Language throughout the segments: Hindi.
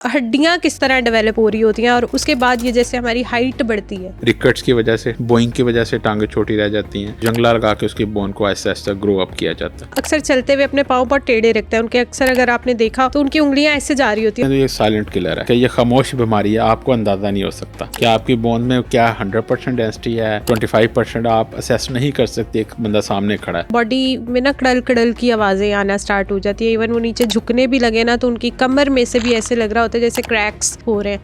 हड्डियां किस तरह डेवलप हो रही होती हैं और उसके बाद ये जैसे हमारी हाइट बढ़ती है। रिकट्स की वजह से, बोइंग की वजह से टांगे छोटी रह जाती हैं। जंगला लगा के उसकी बोन को ऐसा ऐसा ग्रो अप किया जाता है। अक्सर चलते हुए अपने पाँव बहुत टेढ़े रखते हैं उनके, अक्सर अगर आपने देखा तो उनकी उंगलियां ऐसे जा रही होती हैं। तो ये साइलेंट किलर है कि ये खामोश बीमारी है, आपको अंदाजा नहीं हो सकता कि आपकी बोन में क्या 100% डेंसिटी है, 25% आप असेस नहीं कर सकते। एक बंदा सामने खड़ा है, बॉडी में ना कड़ल कड़ल की आवाजें आना स्टार्ट हो जाती है। इवन वो नीचे झुकने भी लगे ना तो उनकी कमर में से भी ऐसे लग रहा होता है जैसे क्रैक्स हो रहे हैं।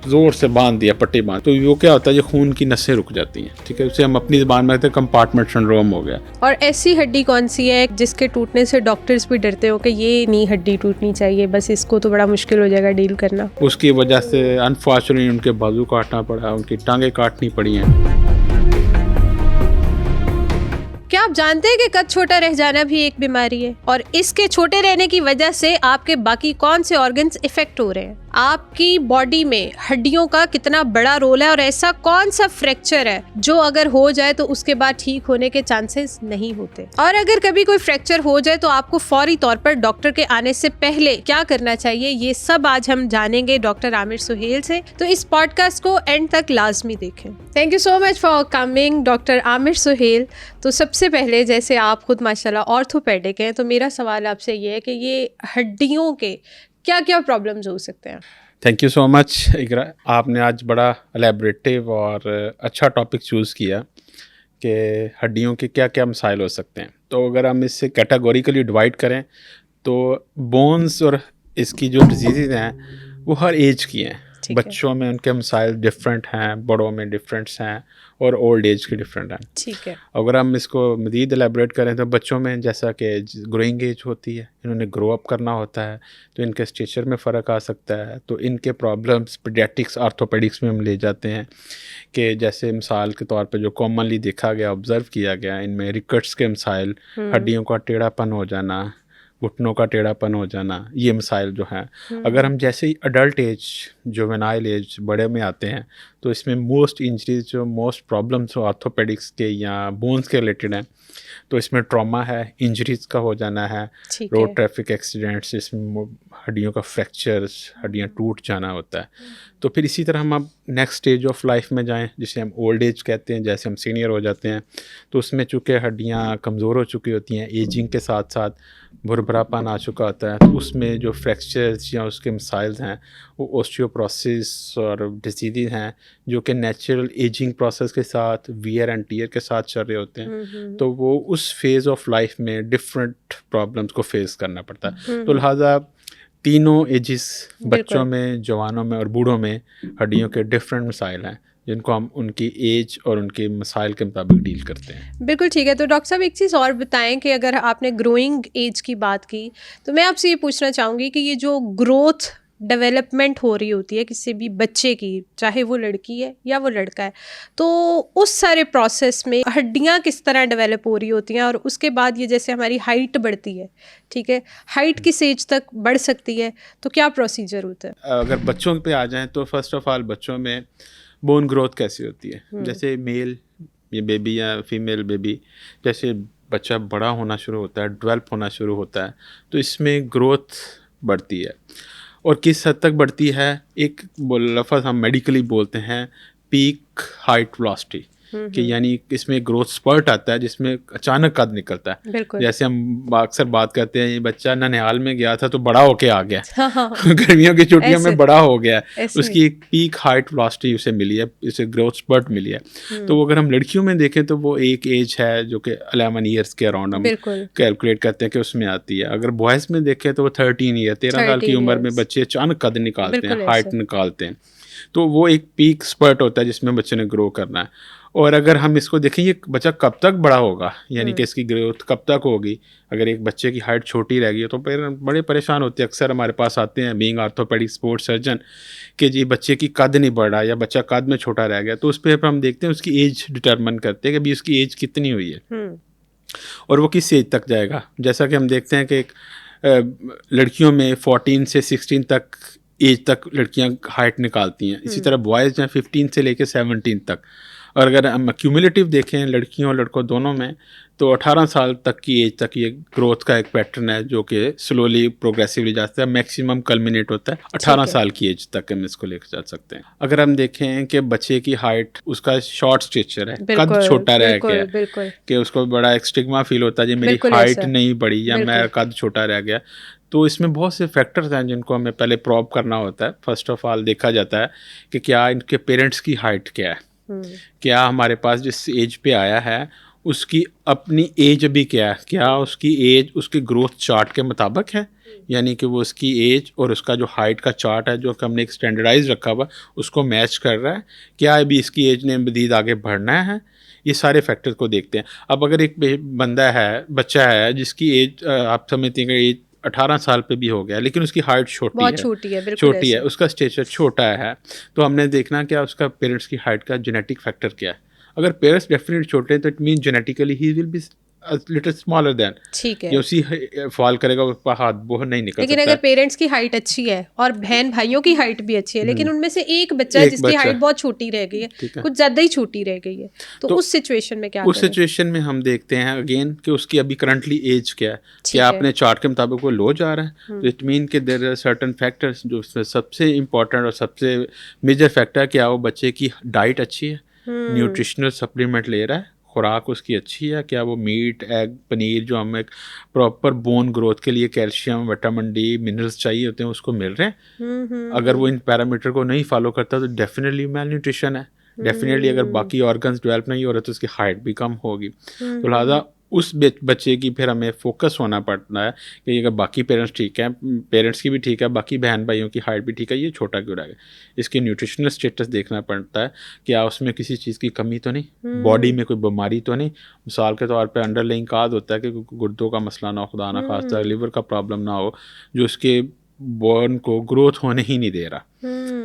जोर से बांध दिया, पट्टी बांध, तो वो क्या होता है, ये खून की नसें रुक जाती हैं। ठीक है, उसे हम अपनी ज़बान में कहते हैं कंपार्टमेंट सिंड्रोम हो गया। और ऐसी हड्डी कौन सी है जिसके टूटने से डॉक्टर्स भी डरते हो कि ये नहीं हड्डी टूटनी चाहिए, बस इसको तो बड़ा मुश्किल हो जाएगा डील करना। उसकी वजह से अनफॉर्चुनेटली उनके बाजू काटना पड़ा, उनकी टांगें काटनी पड़ी हैं। क्या आप जानते हैं कि कद छोटा रह जाना भी एक बीमारी है और इसके छोटे रहने की वजह से आपके बाकी कौन से ऑर्गन्स इफेक्ट हो रहे हैं। आपकी बॉडी में हड्डियों का कितना बड़ा रोल है और ऐसा कौन सा फ्रैक्चर है जो अगर हो जाए तो उसके बाद ठीक होने के चांसेस नहीं होते। और अगर कभी कोई फ्रैक्चर हो जाए तो आपको फौरी तौर पर डॉक्टर के आने से पहले क्या करना चाहिए, ये सब आज हम जानेंगे डॉक्टर आमिर सुहेल से। तो इस पॉडकास्ट को एंड तक लाजमी देखें। Thank you so much for coming doctor Aamir Suhail. तो सबसे पहले, जैसे आप खुद माशाल्लाह ऑर्थोपेडिक हैं, तो मेरा सवाल आपसे ये है कि ये हड्डियों के क्या क्या प्रॉब्लम्स हो सकते हैं। थैंक यू सो मच इकरा, आपने आज बड़ा एलैबोरेटिव और अच्छा टॉपिक चूज़ किया कि हड्डियों के क्या क्या मसाइल हो सकते हैं। तो अगर हम इससे कैटेगोरिकली डिवाइड करें तो बोन्स और इसकी जो डिजीज़ हैं वो हर एज की हैं। बच्चों में उनके मसाइल डिफरेंट हैं, बड़ों में डिफरेंट्स हैं और ओल्ड एज के डिफरेंट हैं। ठीक है। अगर हम इसको मज़ीद एलेबरेट करें तो बच्चों में जैसा कि ग्रोइंग एज होती है, इन्होंने ग्रो अप करना होता है, तो इनके स्टेचर में फ़र्क आ सकता है। तो इनके प्रॉब्लम्स पीडियाट्रिक्स आर्थोपेडिक्स में हम ले जाते हैं कि जैसे मिसाल के तौर पे जो कॉमनली देखा गया, ऑब्ज़र्व किया गया, इनमें रिकट्स के मसाइल, हड्डियों का टेढ़ापन हो जाना, घुटनों का टेढ़ापन हो जाना, ये मसाइल जो हैं। अगर हम जैसे ही अडल्ट एज, जुवेनाइल एज, बड़े में आते हैं तो इसमें मोस्ट इंजरीज जो मोस्ट प्रॉब्लम्स हो आर्थोपेडिक्स के या बोन्स के रिलेटेड हैं, तो इसमें ट्रॉमा है, इंजरीज का हो जाना है, रोड ट्रैफिक एक्सीडेंट्स, इसमें हड्डियों का फ्रैक्चर्स, हड्डियाँ टूट जाना होता है। तो फिर इसी तरह हम अब नेक्स्ट स्टेज ऑफ लाइफ में जाएं, जिसे हम ओल्ड एज कहते हैं, जैसे हम सीनियर हो जाते हैं, तो उसमें चूँकि हड्डियाँ कमज़ोर हो चुकी होती हैं, एजिंग के साथ साथ भुरभुरापन आ चुका होता है, तो उसमें जो फ्रैक्चर्स या उसके मसाइल्स हैं वो ओस्टियोप्रोसिस और डिसीज़ हैं जो कि नेचुरल एजिंग प्रोसेस के साथ, वियर एंड टियर के साथ चल रहे होते हैं। तो वो उस फेज़ ऑफ लाइफ में डिफरेंट प्रॉब्लम्स को फेस करना पड़ता है। तो लिहाजा तीनों एजिस, बच्चों में, जवानों में और बूढ़ों में हड्डियों के डिफरेंट मसाइल हैं जिनको हम उनकी एज और उनके मसाइल के मुताबिक डील करते हैं। बिल्कुल ठीक है। तो डॉक्टर साहब एक चीज़ और बताएं कि अगर आपने ग्रोइंग एज की बात की तो मैं आपसे ये पूछना चाहूँगी कि ये जो ग्रोथ डेवलपमेंट हो रही होती है किसी भी बच्चे की, चाहे वो लड़की है या वो लड़का है, तो उस सारे प्रोसेस में हड्डियां किस तरह डेवलप हो रही होती हैं और उसके बाद ये जैसे हमारी हाइट बढ़ती है, ठीक है, हाइट किस एज तक बढ़ सकती है, तो क्या प्रोसीजर होता है। अगर बच्चों पे आ जाएं तो फर्स्ट ऑफ ऑल बच्चों में बोन ग्रोथ कैसी होती है। जैसे मेल ये बेबी या फीमेल बेबी, जैसे बच्चा बड़ा होना शुरू होता है, डेवलप होना शुरू होता है, तो इसमें ग्रोथ बढ़ती है। और किस हद तक बढ़ती है, एक लफ्ज़ हम मेडिकली बोलते हैं पीक हाइट वेलोसिटी, कि यानी इसमें ग्रोथ स्पर्ट आता है जिसमें अचानक कद निकलता है। जैसे हम अक्सर बात करते हैं, ये बच्चा ननिहाल में गया था तो बड़ा होके आ गया, गर्मियों की छुट्टियों में बड़ा हो गया, उसकी एक पीक हाइट वेलोसिटी उसे मिली है, इसे ग्रोथ स्पर्ट मिली है। तो अगर हम लड़कियों में देखें तो वो एक एज है जो कि 11 ईयर्स के अराउंड हम कैलकुलेट करते हैं कि उसमें आती है। अगर बॉयज़ में देखें तो वो 13 ईयर, 13 साल की उम्र में बच्चे अचानक कद निकालते हैं, हाइट निकालते हैं, तो वो एक पीक स्पर्ट होता है जिसमें बच्चे ने ग्रो करना है। और अगर हम इसको देखें ये बच्चा कब तक बड़ा होगा, यानी कि इसकी ग्रोथ कब तक होगी। अगर एक बच्चे की हाइट छोटी रह गई तो फिर बड़े परेशान होते हैं। अक्सर हमारे पास आते हैं बीइंग आर्थोपेडिक स्पोर्ट्स सर्जन कि जी बच्चे की कद नहीं बढ़ रहा या बच्चा कद में छोटा रह गया, तो उस पर हम देखते हैं, उसकी एज डिटरमिन करते हैं कि अभी उसकी एज कितनी हुई है और वो किस एज तक जाएगा। जैसा कि हम देखते हैं कि लड़कियों में 14 से 16 तक एज तक लड़कियां हाइट निकालती हैं, इसी तरह बॉयज़ हैं 15 से लेकर 17 तक। और अगर हम क्यूमुलेटिव देखें लड़कियों और लड़कों दोनों में, तो 18 साल तक की एज तक ये ग्रोथ का एक पैटर्न है जो कि स्लोली प्रोग्रेसिवली जाता है, मैक्सिमम कल्मिनेट होता है 18 साल की एज तक हम इसको लेकर जा सकते हैं। अगर हम देखें कि बच्चे की हाइट, उसका शॉर्ट स्टेचर है, कद छोटा रह गया, कि उसको बड़ा एक स्टिग्मा फील होता है जी मेरी हाइट नहीं बढ़ी या मेरा कद छोटा रह गया, तो इसमें बहुत से फैक्टर्स हैं जिनको हमें पहले प्रॉब करना होता है। फर्स्ट ऑफ ऑल देखा जाता है कि क्या इनके पेरेंट्स की हाइट क्या है, क्या हमारे पास जिस एज पे आया है उसकी अपनी एज अभी क्या है, क्या उसकी एज उसके ग्रोथ चार्ट के मुताबिक है, यानी कि वो उसकी एज और उसका जो हाइट का चार्ट है जो हमने एक स्टैंडर्डाइज रखा हुआ उसको मैच कर रहा है, क्या अभी इसकी एज ने मज़ीद आगे बढ़ना है, ये सारे फैक्टर को देखते हैं। अब अगर एक बंदा है, बच्चा है जिसकी एज आप समझते हैं कि एज 18 साल पे भी हो गया लेकिन उसकी हाइट छोटी है, उसका स्टेचर छोटा है, तो हमने देखना क्या उसका पेरेंट्स की हाइट का जेनेटिक फैक्टर क्या है। अगर पेरेंट्स डेफिनेटली छोटे हैं तो it mean genetically he will be little smaller than, ठीक है, ये उसी फॉल करेगा, उसका हाथ वो नहीं निकल लेकिन सकता। अगर पेरेंट्स की हाइट अच्छी है और बहन भाइयों की हाइट भी अच्छी है लेकिन उनमें से एक बच्चा है जिसकी हाइट बहुत छोटी रह गई है, कुछ ज्यादा ही छोटी रह गई है, तो उस सिचुएशन में क्या करें? उस सिचुएशन में हम देखते हैं अगेन कि उसकी अभी करंटली एज क्या है, क्या आपने चार्ट के मुताबिक वो लो जा रहा है, तो इट मीन कि देयर आर सर्टेन फैक्टर्स जो सबसे इंपॉर्टेंट और सबसे मेजर फैक्टर है, क्या वो बच्चे की डाइट अच्छी है, न्यूट्रिशनल सप्लीमेंट ले रहा है, खुराक उसकी अच्छी है, क्या वो मीट एग पनीर जो हमें प्रॉपर बोन ग्रोथ के लिए कैल्शियम विटामिन डी मिनरल्स चाहिए होते हैं उसको मिल रहे हैं। अगर वो इन पैरामीटर को नहीं फॉलो करता तो डेफिनेटली मेल न्यूट्रिशन है, डेफिनेटली अगर बाकी ऑर्गन्स डेवलप नहीं हो रहे तो उसकी हाइट भी कम होगी। तो लिहाजा उस बच्चे की फिर हमें फोकस होना पड़ता है कि अगर बाकी पेरेंट्स ठीक हैं, पेरेंट्स की भी ठीक है, बाकी बहन भाइयों की हाइट भी ठीक है, ये छोटा क्यों रह गया, इसकी न्यूट्रिशनल स्टेटस देखना पड़ता है, क्या उसमें किसी चीज़ की कमी तो नहीं, बॉडी में कोई बीमारी तो नहीं, मिसाल के तौर पे अंडरलाइंग काज होता है कि गुर्दों का मसला ना हो, खुदा ना खास्ता लिवर का प्रॉब्लम ना हो जो उसके बोन को ग्रोथ होने ही नहीं दे रहा,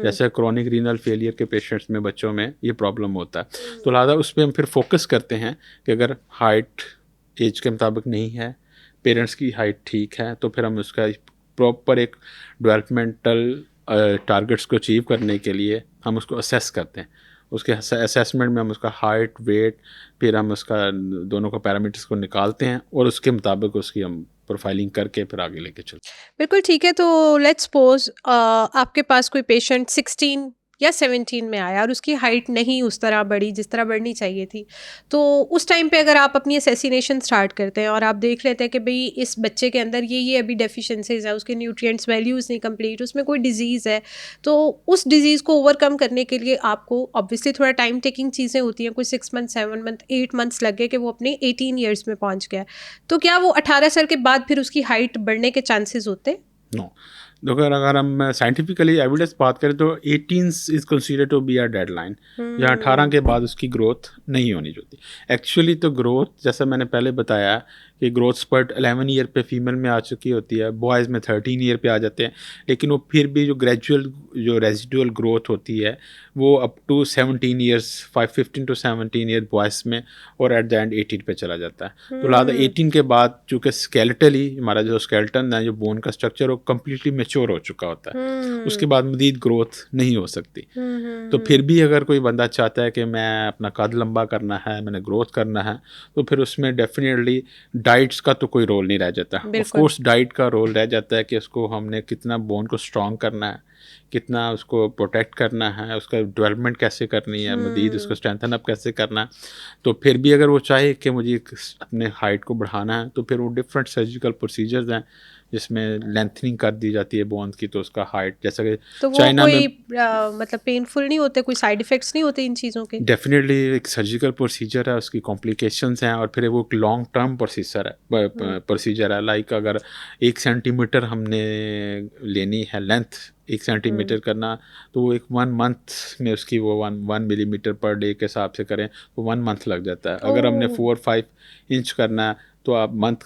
जैसे क्रॉनिक रीनल फेलियर के पेशेंट्स में बच्चों में ये प्रॉब्लम होता है। तो लिहाजा उस पर हम फिर फोकस करते हैं कि अगर हाइट एज के मुताबिक नहीं है, पेरेंट्स की हाइट ठीक है, तो फिर हम उसका प्रॉपर एक डेवलपमेंटल टारगेट्स को अचीव करने के लिए हम उसको असेस करते हैं। उसके असेसमेंट में हम उसका हाइट वेट फिर हम उसका दोनों का पैरामीटर्स को निकालते हैं और उसके मुताबिक उसकी हम प्रोफाइलिंग करके फिर आगे लेके चलते हैं। बिल्कुल ठीक है। तो लेट्स सपोज आपके पास कोई पेशेंट 16 या 17 में आया और उसकी हाइट नहीं उस तरह बढ़ी जिस तरह बढ़नी चाहिए थी, तो उस टाइम पे अगर आप अपनी असेसिनेशन स्टार्ट करते हैं और आप देख लेते हैं कि भाई इस बच्चे के अंदर ये अभी डेफिशिएंसीज है, उसके न्यूट्रिएंट्स वैल्यूज़ नहीं कंप्लीट, उसमें कोई डिजीज़ है, तो उस डिजीज़ को ओवरकम करने के लिए आपको ऑब्वियसली थोड़ा टाइम टेकिंग चीज़ें होती हैं, कोई 6 मंथ 7 मंथ 8 मंथ्स लग गए कि वो अपने 18 ईयर्स में पहुँच गया, तो क्या वो 18 साल के बाद फिर उसकी हाइट बढ़ने के चांसेस होते? नो। अगर हम साइंटिफिकली एविडेंस बात करें तो 18 is considered to be a deadline, जहाँ 18 के बाद उसकी ग्रोथ नहीं होनी चाहिए। एक्चुअली तो ग्रोथ जैसा मैंने पहले बताया कि ग्रोथ स्पर्ट 11 ईयर पे फीमेल में आ चुकी होती है, बॉयज़ में 13 ईयर पे आ जाते हैं, लेकिन वो फिर भी जो ग्रेजुअल जो रेजिडुअल ग्रोथ होती है वो up to 17 years 15 to 17 year boys में और एट द एंड 18 पे चला जाता है। तो लिहाजा 18 के बाद चूँकि स्केलेटली हमारा जो स्केलेटन है, जो बोन का स्ट्रक्चर वो कम्प्लीटली मैच्योर हो चुका होता है, उसके बाद मज़ीद ग्रोथ नहीं हो सकती। तो फिर भी अगर कोई बंदा चाहता है कि मैं अपना कद लंबा करना है, मैंने ग्रोथ करना है, तो फिर उसमें डेफिनेटली डाइट्स का तो कोई रोल नहीं रह जाता। ऑफ कोर्स डाइट का रोल रह जाता है कि उसको हमने कितना बोन को स्ट्रॉन्ग करना है, कितना उसको प्रोटेक्ट करना है, उसका डेवलपमेंट कैसे करनी है, मज़ीद उसको स्ट्रेंथन अप कैसे करना है। तो फिर भी अगर वो चाहे कि मुझे अपने हाइट को बढ़ाना है तो फिर वो डिफरेंट सर्जिकल प्रोसीजर्स हैं जिसमें लेंथनिंग कर दी जाती है बोन्स की, तो उसका हाइट जैसा कि तो वो चाइना कोई में मतलब पेनफुल नहीं होते, कोई साइड इफ़ेक्ट्स नहीं होते इन चीज़ों के? डेफिनेटली एक सर्जिकल प्रोसीजर है, उसकी कॉम्प्लिकेशंस हैं और फिर वो एक लॉन्ग टर्म प्रोसीजर है। लाइक अगर 1 सेंटीमीटर हमने लेनी है लेंथ 1 सेंटीमीटर करना, तो वो एक 1 मंथ में उसकी वो 1 मिलीमीटर पर डे के हिसाब से करें तो 1 मंथ लग जाता है। अगर हमने 4-5 इंच करना है तो आप मंथ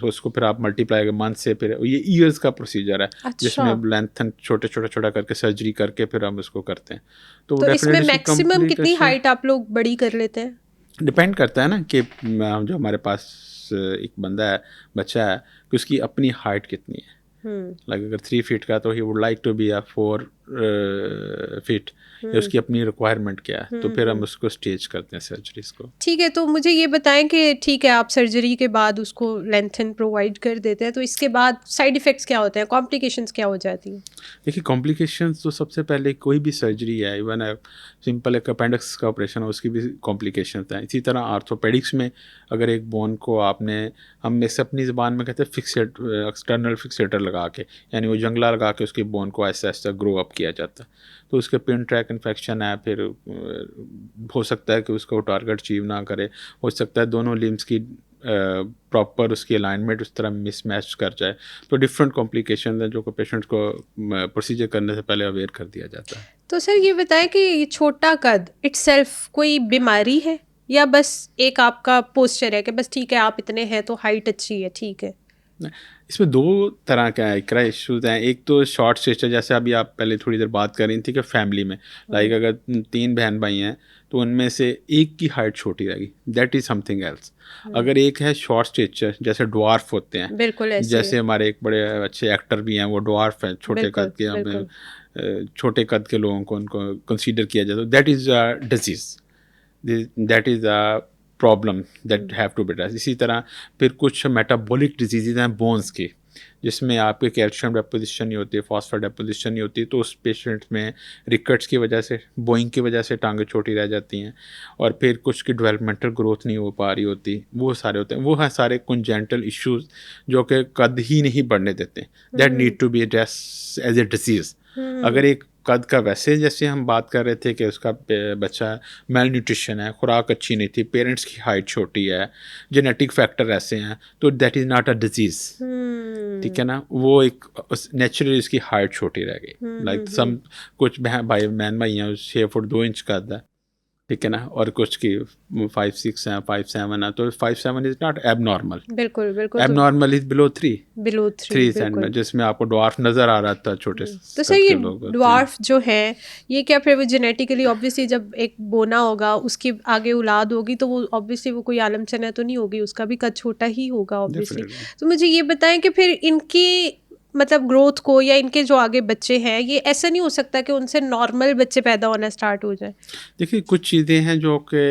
उसको फिर आप मल्टीप्लाई मंथ से, फिर ये ईयर्स का प्रोसीजर है। अच्छा। जिसमें लेंथन छोटा करके सर्जरी करके फिर हम उसको करते हैं। तो इसमें मैक्सिमम कितनी हाइट आप लोग बड़ी कर लेते हैं? डिपेंड करता है ना कि जो हमारे पास एक बंदा है, बच्चा है, कि उसकी अपनी हाइट कितनी है। लाइक अगर 3 फीट का तो ही would like to be a 4 feet, उसकी अपनी रिक्वायरमेंट क्या है, तो फिर हम उसको स्टेज करते हैं सर्जरीज को। ठीक है, तो मुझे ये बताएं कि ठीक है आप सर्जरी के बाद उसको लेंथन प्रोवाइड कर देते हैं, तो इसके बाद साइड इफ़ेक्ट्स क्या होते हैं, कॉम्प्लिकेशंस क्या हो जाती हैं? देखिए कॉम्प्लिकेशंस तो सबसे पहले कोई भी सर्जरी है, इवन सिंपल एक अपेंडिक्स का ऑपरेशन हो उसकी भी कॉम्प्लिकेशंस हैं। इसी तरह आर्थोपेडिक्स में अगर एक बोन को आपने, हम इसे अपनी ज़बान में कहते हैं फिक्सेट, एक्सटर्नल फिक्सेटर लगा के, यानी वो जंगला लगा के उसकी बोन को ऐसा ऐसा ग्रो अप किया जाता है, तो उसके पिन ट्रैक इन्फेक्शन है, फिर हो सकता है कि उसको टारगेट अचीव ना करे, हो सकता है दोनों लिम्स की प्रॉपर उसकी अलाइनमेंट उस तरह मिसमैच कर जाए, तो डिफरेंट कॉम्प्लिकेशन हैं जो को पेशेंट को प्रोसीजर करने से पहले अवेयर कर दिया जाता है। तो सर ये बताएं कि ये छोटा कद इट्सेल्फ कोई बीमारी है या बस एक आपका पोस्चर है कि बस ठीक है आप इतने हैं तो हाइट अच्छी है, ठीक है? इसमें 2 तरह का इश्यूज हैं। एक तो शॉर्ट स्टेचर, जैसे अभी आप पहले थोड़ी देर बात कर रही थी कि फैमिली में लाइक अगर 3 बहन भाई हैं तो उनमें से एक की हाइट छोटी रहेगी, दैट इज़ समथिंग एल्स। अगर एक है शॉर्ट स्टेचर, जैसे ड्वार्फ होते हैं, बिल्कुल ऐसे जैसे हमारे एक बड़े अच्छे एक्टर भी हैं वो ड्वार्फ हैं, छोटे बिल्कुल, कद के, बिल्कुल। हमें छोटे कद के लोगों को उनको कंसीडर किया जाता है, that is a disease, that is a problem that have to be addressed. इसी तरह फिर कुछ मेटाबॉलिक डिजीज़ हैं बोन्स की, जिसमें आपके कैल्शियम डेपोजिशन नहीं होती है, फॉस्फोर डेपोजिशन नहीं होती, तो उस पेशेंट में रिकट्स की वजह से, बोइंग की वजह से टांगें छोटी रह जाती हैं, और फिर कुछ की डेवलपमेंटल ग्रोथ नहीं हो पा रही होती, वो सारे होते हैं। वो हैं सारे कंजेंटल इश्यूज जो कि कद ही नहीं बढ़ने देते, that need to be address as a disease. अगर एक कद का, वैसे जैसे हम बात कर रहे थे कि उसका बच्चा मेल न्यूट्रिशन है, खुराक अच्छी नहीं थी, पेरेंट्स की हाइट छोटी है, जेनेटिक फैक्टर ऐसे हैं, तो that is not a disease, ठीक है ना, वो एक नेचुरली उसकी हाइट छोटी रह गई। लाइक सम कुछ बहन भाई हैं 6 फुट 2 इंच कद है, ठीक है ना, और कुछ की 5'6" हैं, 5'7" है, तो 5'7" इज़ नॉट एबनॉर्मल, बिल्कुल बिल्कुल। एबनॉर्मल इज़ बिलो 3 3 सेंटीमीटर, जिसमें आपको डॉर्फ नज़र आ रहा था छोटे तो सर ये ड्वार्फ जो है ये क्या फिर वो जेनेटिकली ऑब्वियसली जब एक बोना होगा उसकी आगे औलाद होगी तो वो ऑब्वियसली वो कोई आलम चना तो नहीं होगी, उसका भी कद छोटा ही होगा ऑब्वियसली। तो मुझे ये बताएं कि फिर इनकी मतलब ग्रोथ को या इनके जो आगे बच्चे हैं ये ऐसा नहीं हो सकता कि उनसे नॉर्मल बच्चे पैदा होना स्टार्ट हो जाए? देखिए कुछ चीज़ें हैं जो कि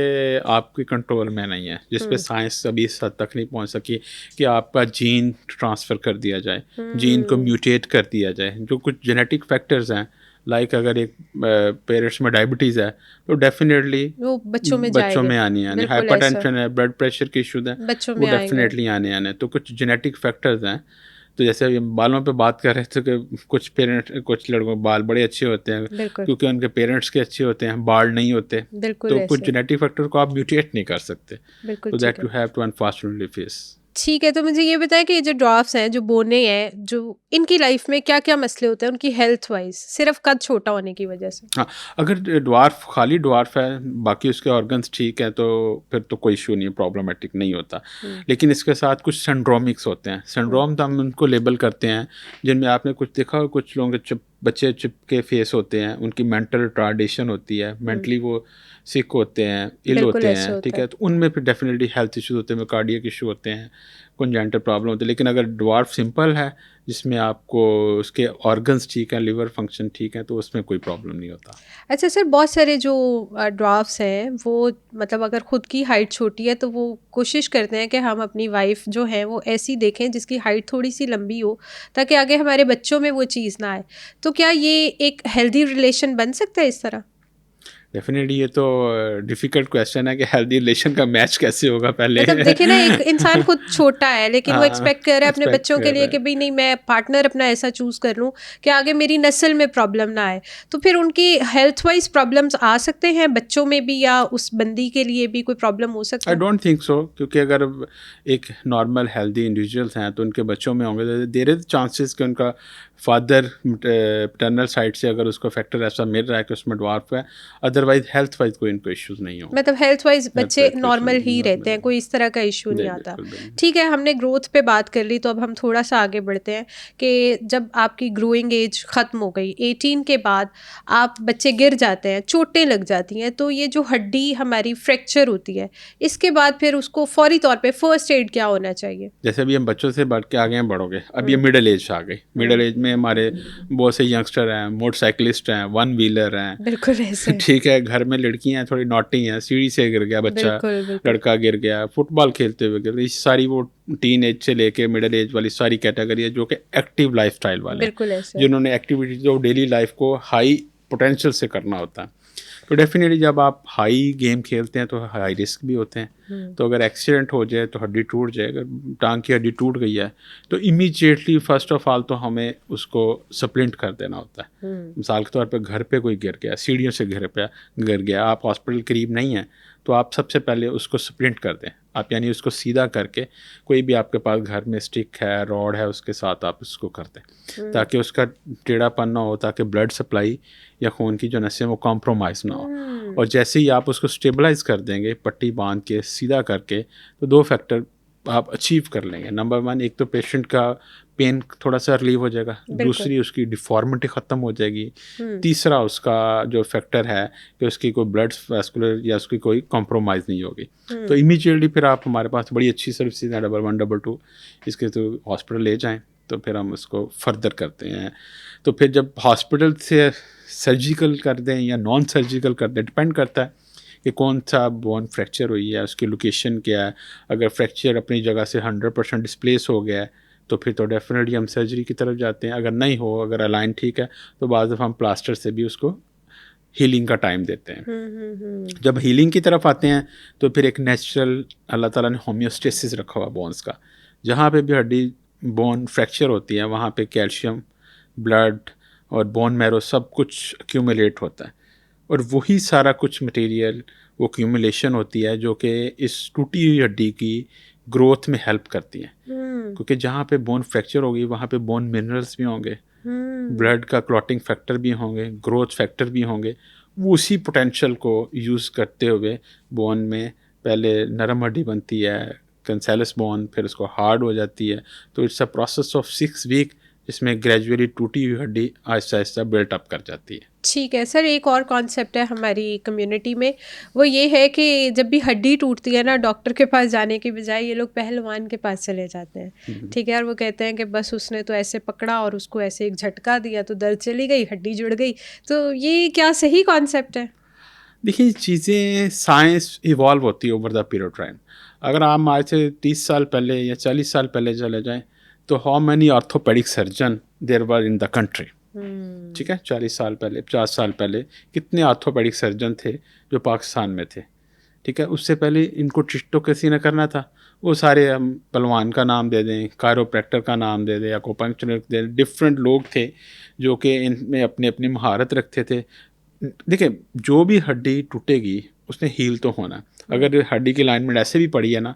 आपके कंट्रोल में नहीं है, जिस पे साइंस अभी इस हद तक नहीं पहुंच सकी कि आपका जीन ट्रांसफ़र कर दिया जाए, जीन को म्यूटेट कर दिया जाए। जो कुछ जेनेटिक फैक्टर्स हैं, लाइक अगर एक पेरेंट्स में डायबिटीज़ है तो डेफिनेटली वो बच्चों में आनी हाइपरटेंशन है, ब्लड प्रेशर के इशूज़ हैं, बच्चों वो में डेफिनेटली आने। तो कुछ जेनेटिक फैक्टर्स हैं, तो जैसे अभी बालों पे बात कर रहे थे कि कुछ लड़कों के बाल बड़े अच्छे होते हैं क्योंकि उनके पेरेंट्स के अच्छे होते हैं, बाल नहीं होते, तो कुछ जेनेटिक फैक्टर को आप म्यूटेट नहीं कर सकते, तो that you have to unfortunately face. ठीक है, तो मुझे ये बताएं कि ये जो ड्वार्फ्स हैं, जो बोने हैं, जो इनकी लाइफ में क्या क्या मसले होते हैं उनकी हेल्थ वाइज, सिर्फ कद छोटा होने की वजह से? हाँ, अगर खाली ड्वार्फ है, बाकी उसके ऑर्गन्स ठीक हैं, तो फिर तो कोई इशू नहीं है, प्रॉब्लमेटिक नहीं होता। लेकिन इसके साथ कुछ सिंड्रोमिक्स होते हैं। सिंड्रोम तो हम उनको लेबल करते हैं जिनमें आपने कुछ देखा हो, कुछ लोगों के बच्चे चिपके फेस होते हैं, उनकी मेंटल रिटार्डेशन होती है, मेंटली वो सिक होते हैं, इल होते हैं, ठीक है, तो उनमें फिर डेफिनेटली हेल्थ इश्यूज होते हैं, कार्डियक इशू होते हैं, कंजेंटल प्रॉब्लम होते हैं। लेकिन अगर ड्वार्फ सिंपल है जिसमें आपको उसके ऑर्गन्स ठीक हैं, लिवर फंक्शन ठीक है, तो उसमें कोई प्रॉब्लम नहीं होता। अच्छा सर, बहुत सारे जो ड्वार्फ्स हैं वो मतलब अगर खुद की हाइट छोटी है तो वो कोशिश करते हैं कि हम अपनी वाइफ जो है वो ऐसी देखें जिसकी हाइट थोड़ी सी लंबी हो ताकि आगे हमारे बच्चों में वो चीज़ ना आए। तो क्या ये एक हेल्दी रिलेशन बन सकता है इस तरह? डेफिनेटली ये तो डिफिकल्ट क्वेश्चन है कि हेल्दी रिलेशन का मैच कैसे होगा पहले। मतलब देखिए ना, एक इंसान खुद छोटा है लेकिन वो एक्सपेक्ट कर रहा है अपने बच्चों के लिए कि भाई नहीं, मैं पार्टनर अपना ऐसा चूज़ कर लूँ कि आगे मेरी नस्ल में प्रॉब्लम ना आए। तो फिर उनकी हेल्थ वाइज प्रॉब्लम्स आ सकते हैं बच्चों में भी, या उस बंदी के लिए भी कोई प्रॉब्लम हो सकता है? आई डोंट थिंक सो, क्योंकि अगर एक नॉर्मल हेल्दी इंडिविजुअल्स हैं तो उनके बच्चों में होंगे, देयर इज चांसेस कि उनका फादर पैटर्नल साइड से अगर उसको फैक्टर ऐसा मिल रहा है कि उसमें ड्वार्फ है, अदर अदरवाइज हेल्थ वाइज कोई इनको इश्यूज नहीं हो। मतलब हेल्थ वाइज बच्चे wise नॉर्मल issue ही नहीं, रहते हैं, कोई इस तरह का इशू नहीं आता। बिल्कुल। ठीक है, हमने ग्रोथ पे बात कर ली, तो अब हम थोड़ा सा आगे बढ़ते हैं कि जब आपकी ग्रोइंग एज ख़त्म हो गई 18 के बाद, आप बच्चे गिर जाते हैं, चोटें लग जाती हैं, तो ये जो हड्डी हमारी फ्रैक्चर होती है, इसके बाद फिर उसको फौरी तौर पे फर्स्ट एड क्या होना चाहिए? जैसे अभी हम बच्चों से बढ़ के आ गए हैं बड़ों के, अब ये मिडिल एज आ गई। मिडिल एज में हमारे बहुत से यंगस्टर हैं, मोटरसाइकिलिस्ट हैं, वन व्हीलर हैं, बिल्कुल ऐसे। ठीक है, घर में लड़कियां थोड़ी नॉटी हैं, सीढ़ी से गिर गया बच्चा, बिल्कुल। लड़का गिर गया, फुटबॉल खेलते हुए गिर गया। ये सारी वो टीन एज से लेके मिडिल एज वाली सारी कैटेगरी है जो कि एक्टिव लाइफस्टाइल वाले हैं, बिल्कुल ऐसे। जिन्होंने एक्टिविटीज ऑफ डेली लाइफ को हाई पोटेंशियल से करना होता है। तो डेफिनेटली जब आप हाई गेम खेलते हैं तो हाई रिस्क भी होते हैं। तो अगर एक्सीडेंट हो जाए तो हड्डी टूट जाए, अगर टांग की हड्डी टूट गई है तो इमीडिएटली फर्स्ट ऑफ ऑल तो हमें उसको सप्लिंट कर देना होता है। मिसाल के तौर पे घर पे कोई गिर गया, सीढ़ियों से गिर गया, आप हॉस्पिटल करीब नहीं है तो आप सबसे पहले उसको सप्लिंट कर दें। आप यानी उसको सीधा करके, कोई भी आपके पास घर में स्टिक है, रॉड है, उसके साथ आप उसको कर दें ताकि उसका टेढ़ापन ना हो, ताकि ब्लड सप्लाई या खून की जो नसें वो कॉम्प्रोमाइज़ ना हो। और जैसे ही आप उसको स्टेबलाइज कर देंगे पट्टी बांध के सीधा करके, तो दो फैक्टर आप अचीव कर लेंगे। नंबर 1, एक तो पेशेंट का पेन थोड़ा सा रिलीव हो जाएगा, दूसरी उसकी डिफॉर्मिटी ख़त्म हो जाएगी, तीसरा उसका जो फैक्टर है कि उसकी कोई ब्लड वैस्कुलर या उसकी कोई कॉम्प्रोमाइज़ नहीं होगी। तो इमीडिएटली फिर आप हमारे पास बड़ी अच्छी सर्विसेज हैं 1112 इसके तो हॉस्पिटल ले जाएं, तो फिर हम उसको फर्दर करते हैं। तो फिर जब हॉस्पिटल से सर्जिकल कर दें या नॉन सर्जिकल कर दें, डिपेंड करता है कि कौन सा बोन फ्रैक्चर हुई है, उसकी लोकेशन क्या है। अगर फ्रैक्चर अपनी जगह से 100% डिस्प्लेस हो गया है तो फिर तो डेफिनेटली हम सर्जरी की तरफ जाते हैं। अगर नहीं हो, अगर अलाइन ठीक है, तो बाद दफ़ा हम प्लास्टर से भी उसको हीलिंग का टाइम देते हैं। जब हीलिंग की तरफ आते हैं तो फिर एक नेचुरल अल्लाह ताला ने होम्योस्टेसिस रखा हुआ बोन्स का। जहाँ पे भी हड्डी बोन फ्रैक्चर होती है वहाँ पे कैल्शियम, ब्लड और बोन मैरो सब कुछ एक्यूमुलेट होता है, और वही सारा कुछ मटेरियल वो एक्यूमुलेशन होती है जो कि इस टूटी हुई हड्डी की ग्रोथ में हेल्प करती है। क्योंकि जहाँ पे बोन फ्रैक्चर होगी वहाँ पे बोन मिनरल्स भी होंगे, ब्लड का क्लॉटिंग फैक्टर भी होंगे, ग्रोथ फैक्टर भी होंगे। वो उसी पोटेंशियल को यूज़ करते हुए बोन में पहले नरम हड्डी बनती है, कैंसैलस बोन, फिर उसको हार्ड हो जाती है। तो it's a process of 6 week जिसमें ग्रेजुअली टूटी हुई हड्डी आहिस्ता आहिस्ता बिल्ट अप कर जाती है। ठीक है सर, एक और कॉन्सेप्ट है हमारी कम्युनिटी में, वो ये है कि जब भी हड्डी टूटती है ना, डॉक्टर के पास जाने के बजाय ये लोग पहलवान के पास चले जाते हैं। ठीक है, और वो कहते हैं कि बस उसने तो ऐसे पकड़ा और उसको ऐसे एक झटका दिया तो दर्द चली गई, हड्डी जुड़ गई। तो ये क्या सही कॉन्सेप्ट है? देखिए, चीज़ें साइंस इवॉल्व होती है over the period of time. अगर आप आज से 30 साल पहले या 40 साल पहले चले जाएं तो how many orthopaedic surgeon there were in the country. ठीक है, 40 साल पहले, 50 साल पहले कितने ऑर्थोपेडिक सर्जन थे जो पाकिस्तान में थे। ठीक है, उससे पहले इनको ट्रीट तो किसी ने करना था, वो सारे हम पहलवान का नाम दे दें, कायरोप्रैक्टर का नाम दे दें, एक्यूपंक्चर दे दें, डिफरेंट लोग थे जो कि इनमें अपनी अपनी महारत रखते थे। देखिए, जो भी हड्डी टूटेगी उसने हील तो होना। अगर हड्डी की अलाइनमेंट ऐसे भी पड़ी है ना,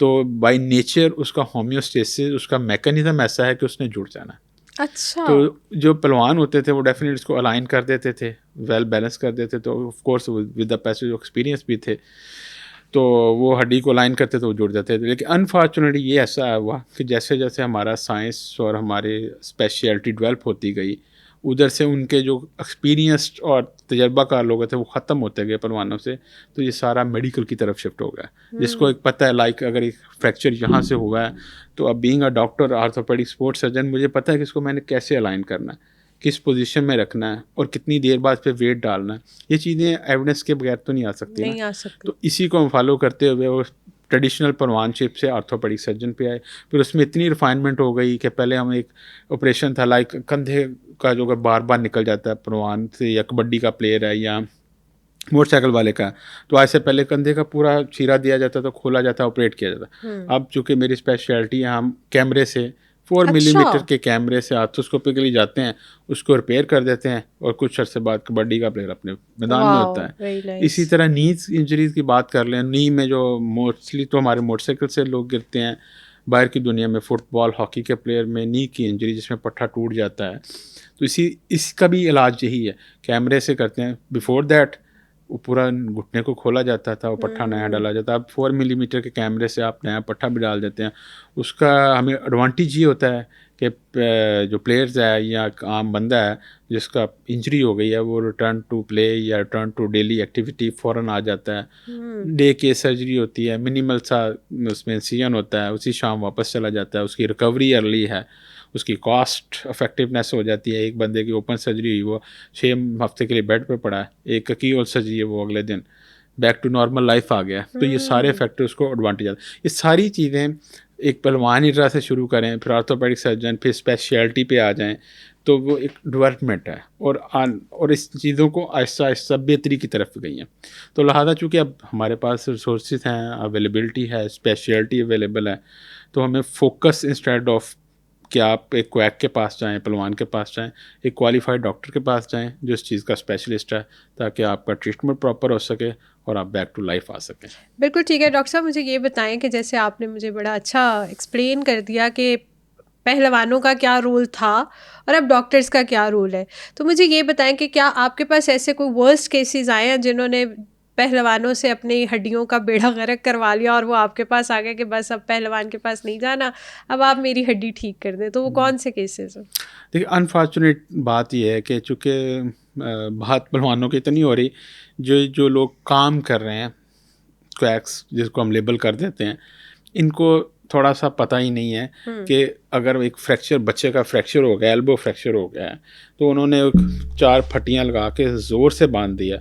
तो बाय नेचर उसका होम्योस्टेसिस, उसका मैकेनिज्म ऐसा है कि उसने जुड़ जाना। अच्छा। तो जो पहलवान होते थे वो डेफिनेटली इसको अलाइन कर देते थे, वेल बैलेंस कर देते, तो of course with the passage of experience भी थे, तो वो हड्डी को अलाइन करते तो वो जुड़ जाते थे। लेकिन अनफॉर्चुनेटली ये ऐसा हुआ कि जैसे जैसे हमारा साइंस और हमारे स्पेशलिटी डेवलप होती गई, उधर से उनके जो एक्सपीरियंस्ड और तजर्बाकार लोग थे वो ख़त्म होते गए पहलवानों से, तो ये सारा मेडिकल की तरफ शिफ्ट हो गया। जिसको एक पता है, लाइक अगर एक फ्रैक्चर यहाँ से हुआ है तो अब being a doctor, orthopaedic sports surgeon, मुझे पता है कि इसको मैंने कैसे अलाइन करना है, किस पोजीशन में रखना है और कितनी देर बाद फिर वेट डालना है। ये चीज़ें एविडेंस के बगैर तो नहीं आ सकती, नहीं आ सकती। तो इसी को हम फॉलो करते हुए वो ट्रेडिशनल पहलवानशिप से आर्थोपेडिक सर्जन पे आए। फिर उसमें इतनी रिफाइनमेंट हो गई कि पहले हम एक ऑपरेशन था, लाइक कंधे का जो अगर बार बार निकल जाता है पहलवान से, या कबड्डी का प्लेयर है या मोटरसाइकिल वाले का, तो आज से पहले कंधे का पूरा चीरा दिया जाता, तो खोला जाता, ऑपरेट किया जाता। अब चूँकि मेरी स्पेशलिटी है, हम कैमरे से 4 मिलीमीटर के कैमरे से आर्थोस्कोपिकली जाते हैं, उसको रिपेयर कर देते हैं, और कुछ अर्से बाद कबड्डी का प्लेयर अपने मैदान में होता है। इसी तरह नीज इंजरीज की बात कर लें, नी में जो मोस्टली तो हमारे मोटरसाइकिल से लोग गिरते हैं, बाहर की दुनिया में फुटबॉल, हॉकी के प्लेयर में नी की इंजरी जिसमें पट्टा टूट जाता है, तो इसका भी इलाज यही है, कैमरे से करते हैं। बिफोर दैट वो पूरा घुटने को खोला जाता था, वो पट्ठा नया डाला जाता। अब 4 मिलीमीटर के कैमरे से आप नया पट्ठा भी डाल देते हैं। उसका हमें एडवांटेज ये होता है कि जो प्लेयर्स है या आम बंदा है जिसका इंजरी हो गई है, वो रिटर्न टू प्ले या रिटर्न टू डेली एक्टिविटी फ़ौरन आ जाता है। डे के सर्जरी होती है, मिनिमल सा उसमें इंसिजन होता है, उसी शाम वापस चला जाता है। उसकी रिकवरी अर्ली है, उसकी कॉस्ट इफेक्टिवनेस हो जाती है। एक बंदे की ओपन सर्जरी हुई, वो 6 हफ्ते के लिए बेड पे पड़ा है, एक की होल सर्जरी है, वो अगले दिन बैक टू नॉर्मल लाइफ आ गया। तो ये सारे फैक्टर्स को एडवांटेज आते हैं। ये सारी चीज़ें एक पहलवानी तरह से शुरू करें, फिर ऑर्थोपेडिक सर्जन, फिर स्पेशलिटी पे आ जाएं, तो वो एक डेवलपमेंट है और इस चीज़ों को आहिस्ता आहिस्ता बेहतरी की तरफ गई हैं। तो लिहाजा चूँकि अब हमारे पास रिसोर्स हैं, अवेलेबिलिटी है, स्पेशलिटी अवेलेबल है, तो हमें फोकस इंस्टेड ऑफ कि आप एक क्वैक के पास जाएं, पहलवान के पास जाएं, एक क्वालिफाइड डॉक्टर के पास जाएं जो इस चीज़ का स्पेशलिस्ट है, ताकि आपका ट्रीटमेंट प्रॉपर हो सके और आप बैक टू लाइफ आ सकें। बिल्कुल ठीक है डॉक्टर साहब, मुझे ये बताएं कि जैसे आपने मुझे बड़ा अच्छा एक्सप्लेन कर दिया कि पहलवानों का क्या रोल था और अब डॉक्टर्स का क्या रोल है, तो मुझे ये बताएं कि क्या आपके पास ऐसे कोई वर्स्ट केसेस आए हैं जिन्होंने पहलवानों से अपनी हड्डियों का बेड़ा गर्क करवा लिया और वो आपके पास आ गए कि बस अब पहलवान के पास नहीं जाना, अब आप मेरी हड्डी ठीक कर दें, तो वो कौन से केसेस हैं? देखिए, अनफॉर्चुनेट बात यह है कि चूँकि बात पहलवानों की इतनी हो रही, जो लोग काम कर रहे हैं, क्वैक्स जिसको हम लेबल कर देते हैं, इनको थोड़ा सा पता ही नहीं है कि अगर एक फ्रैक्चर, बच्चे का फ्रैक्चर हो गया, एल्बो फ्रैक्चर हो गया है, तो उन्होंने 4 फटियाँ लगा के ज़ोर से बांध दिया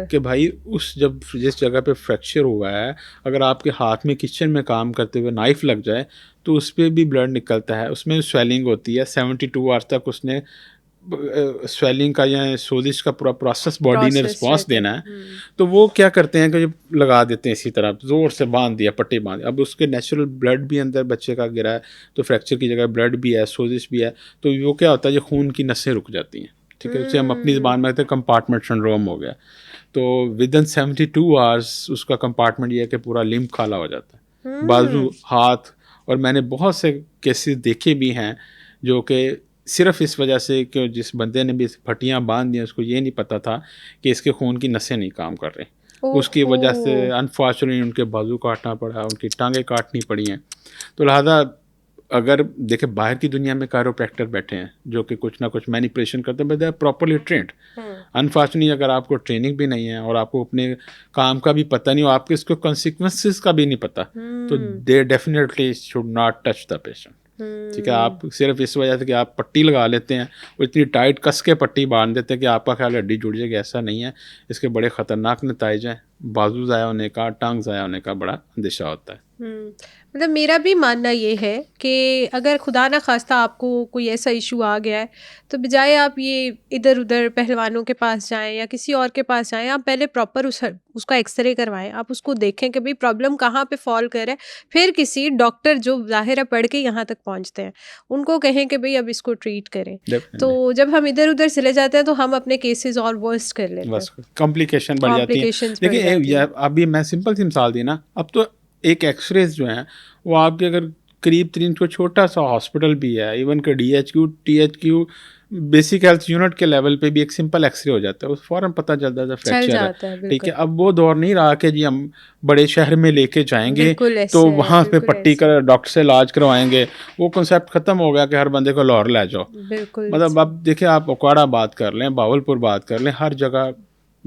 कि भाई जिस जगह पे फ्रैक्चर हुआ है, अगर आपके हाथ में किचन में काम करते हुए नाइफ़ लग जाए तो उस पर भी ब्लड निकलता है, उसमें स्वेलिंग होती है। 72 आवर्स तक उसने स्वेलिंग का या सोजिश का पूरा प्रोसेस बॉडी ने रिस्पॉन्स देना है। तो वो क्या करते हैं कि लगा देते हैं इसी तरह, ज़ोर से बांध दिया, पट्टी बांध। अब उसके नेचुरल ब्लड भी अंदर बच्चे का गिरा है, तो फ्रैक्चर की जगह ब्लड भी है, सोजिश भी है, तो वो क्या होता है, जो खून की नसें रुक जाती हैं, ठीक है, उसे हम अपनी ज़बान में कहते हैं कंपार्टमेंट सिंड्रोम हो गया। तो विदिन 72 आवर्स उसका कंपार्टमेंट ये है कि पूरा लिम्ब खाला हो जाता है, बाजू, हाथ। और मैंने बहुत से केसेस देखे भी हैं जो कि सिर्फ इस वजह से कि जिस बंदे ने भी फटियाँ बांध दी, उसको ये नहीं पता था कि इसके खून की नसें नहीं काम कर रही, उसकी वजह से अनफॉर्चुनेटली उनके बाजू काटना पड़ा, उनकी टांगें काटनी पड़ी हैं। तो लिहाजा अगर देखें, बाहर की दुनिया में कायरोप्रैक्टर बैठे हैं जो कि कुछ ना कुछ मैनिपुलेशन करते हैं, but they are properly trained. Unfortunately अगर आपको ट्रेनिंग भी नहीं है और आपको अपने काम का भी पता नहीं हो, आपके इसको कॉन्सिक्वेंसेस का भी नहीं पता, तो they definitely should not touch the patient. ठीक है, आप सिर्फ इस वजह से कि आप पट्टी लगा लेते हैं, वो इतनी टाइट कस के पट्टी बांध देते हैं कि आपका ख्याल हड्डी जुड़ जाएगी, ऐसा नहीं है। इसके बड़े ख़तरनाक नतीजे हैं, बाजू ज़ाया होने का, टांग ज़ाया होने का बड़ा अंदेशा होता है। मतलब मेरा भी मानना ये है कि अगर खुदा ना खास्ता आपको कोई ऐसा इशू आ गया है, तो बजाय आप ये इधर उधर पहलवानों के पास जाएं या किसी और के पास जाएं, आप पहले प्रॉपर उसका एक्सरे करवाएं, आप उसको देखें कि भाई प्रॉब्लम कहाँ पे फॉल कर रहा है। फिर किसी डॉक्टर जो ज़ाहिर है पढ़ के यहाँ तक पहुँचते हैं, उनको कहें कि भाई अब इसको ट्रीट करें। तो जब हम इधर उधर चले जाते हैं तो हम अपने केसेस और वर्स्ट कर लेते हैं, कॉम्प्लिकेशन बढ़ जाती है। देखिए, अभी मैं सिंपल सी मिसाल दी ना, अब तो एक एक्सरेज जो हैं वो आपके अगर करीब तरीन को छोटा सा हॉस्पिटल भी है, इवन के DHQ THQ basic health unit के लेवल पे भी एक सिंपल एक्सरे हो जाता है, उस फ़ौरन पता चलता है फ्रैक्चर है। ठीक है, अब वो दौर नहीं रहा कि जी हम बड़े शहर में लेके जाएंगे तो वहाँ पे पट्टी कर डॉक्टर से इलाज करवाएंगे, वो कॉन्सेप्ट ख़त्म हो गया कि हर बंदे को लाहौर ले जाओ। मतलब अब देखिए, आप ओकाड़ा बात कर लें, बावलपुर बात कर लें, हर जगह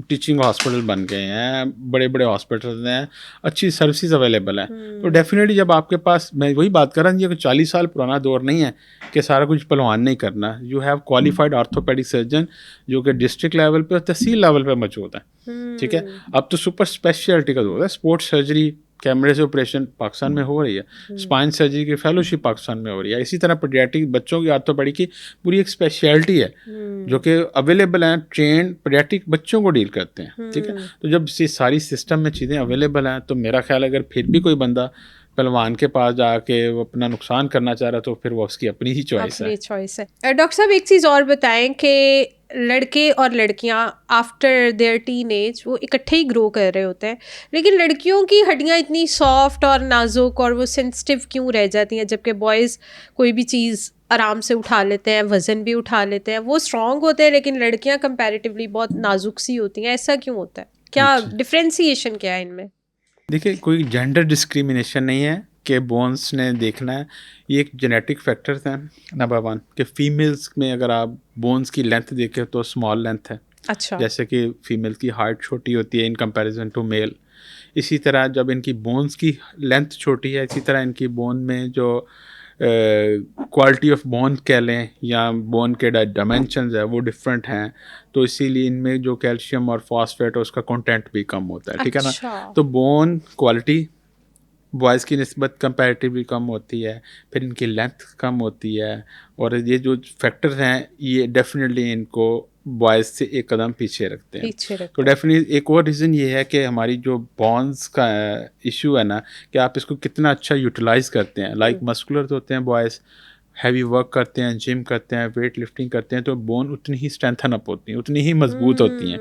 टीचिंग हॉस्पिटल बन गए हैं, बड़े बड़े हॉस्पिटल हैं, अच्छी सर्विसेज अवेलेबल हैं। तो डेफिनेटली जब आपके पास, मैं वही बात कर रहा हूँ, ये 40 साल पुराना दौर नहीं है कि सारा कुछ पहलवान नहीं करना। You have qualified orthopaedic surgeon जो कि डिस्ट्रिक्ट लेवल पे और तहसील लेवल पे मौजूद है। ठीक है, अब तो सुपर स्पेशलिटी का दौर है, स्पोर्ट्स सर्जरी, कैमरे से ऑपरेशन पाकिस्तान में हो रही है, स्पाइन सर्जरी की फेलोशिप पाकिस्तान में हो रही है। इसी तरह पीडियाट्रिक बच्चों की ऑर्थोपेडिक की पूरी एक स्पेशलिटी है जो कि अवेलेबल है, ट्रेन पीडियाट्रिक बच्चों को डील करते हैं। ठीक है, तो जब ये सारी सिस्टम में चीज़ें अवेलेबल हैं, तो मेरा ख्याल अगर फिर भी कोई बंदा पहलवान के पास जाके वो अपना नुकसान करना चाह रहा है, तो फिर वो उसकी अपनी ही चॉइस है। डॉक्टर साहब, एक चीज़ और बताएं कि लड़के और लड़कियां आफ्टर देयर टीनेज वो इकट्ठे ही ग्रो कर रहे होते हैं, लेकिन लड़कियों की हड्डियां इतनी सॉफ्ट और नाजुक और वो सेंसिटिव क्यों रह जाती हैं, जबकि बॉयज़ कोई भी चीज़ आराम से उठा लेते हैं, वज़न भी उठा लेते हैं, वो स्ट्रॉन्ग होते हैं, लेकिन लड़कियां कंपैरेटिवली बहुत नाजुक सी होती हैं, ऐसा क्यों होता है? क्या अच्छा। डिफरेंशिएशन क्या है इनमें? देखिए, कोई जेंडर डिस्क्रिमिनेशन नहीं है कि बोन्स ने देखना है। ये एक जेनेटिक फैक्टर्स हैं नंबर वन, कि फीमेल्स में अगर आप बोन्स की लेंथ देखें तो स्मॉल लेंथ है, अच्छा। जैसे कि फीमेल की हार्ट छोटी होती है इन कंपैरिजन टू मेल। इसी तरह जब इनकी बोन्स की लेंथ छोटी है, इसी तरह इनकी बोन में जो क्वालिटी ऑफ बोन कह लें या बोन के डायमेंशंस है वो डिफरेंट हैं, तो इसीलिए इनमें जो कैल्शियम और फॉस्फेट है उसका कंटेंट भी कम होता है, ठीक है ना। अच्छा। तो बोन क्वालिटी बॉयज़ की निस्बत कंपैरेटिवली कम होती है, फिर इनकी लेंथ कम होती है, और ये जो फैक्टर्स हैं ये डेफिनेटली इनको बॉयज़ से एक कदम पीछे रखते हैं। पीछे तो रखते हैं। डेफिनेटली एक और रीज़न ये है कि हमारी जो बॉन्स का इशू है ना, कि आप इसको कितना अच्छा यूटिलाइज़ करते हैं। लाइक मस्कुलर तो होते हैं बॉयज़, हैवी वर्क करते हैं, जिम करते हैं, वेट लिफ्टिंग करते हैं, तो बोन उतनी ही स्ट्रेंथन अप होती हैं, उतनी ही मजबूत होती हैं।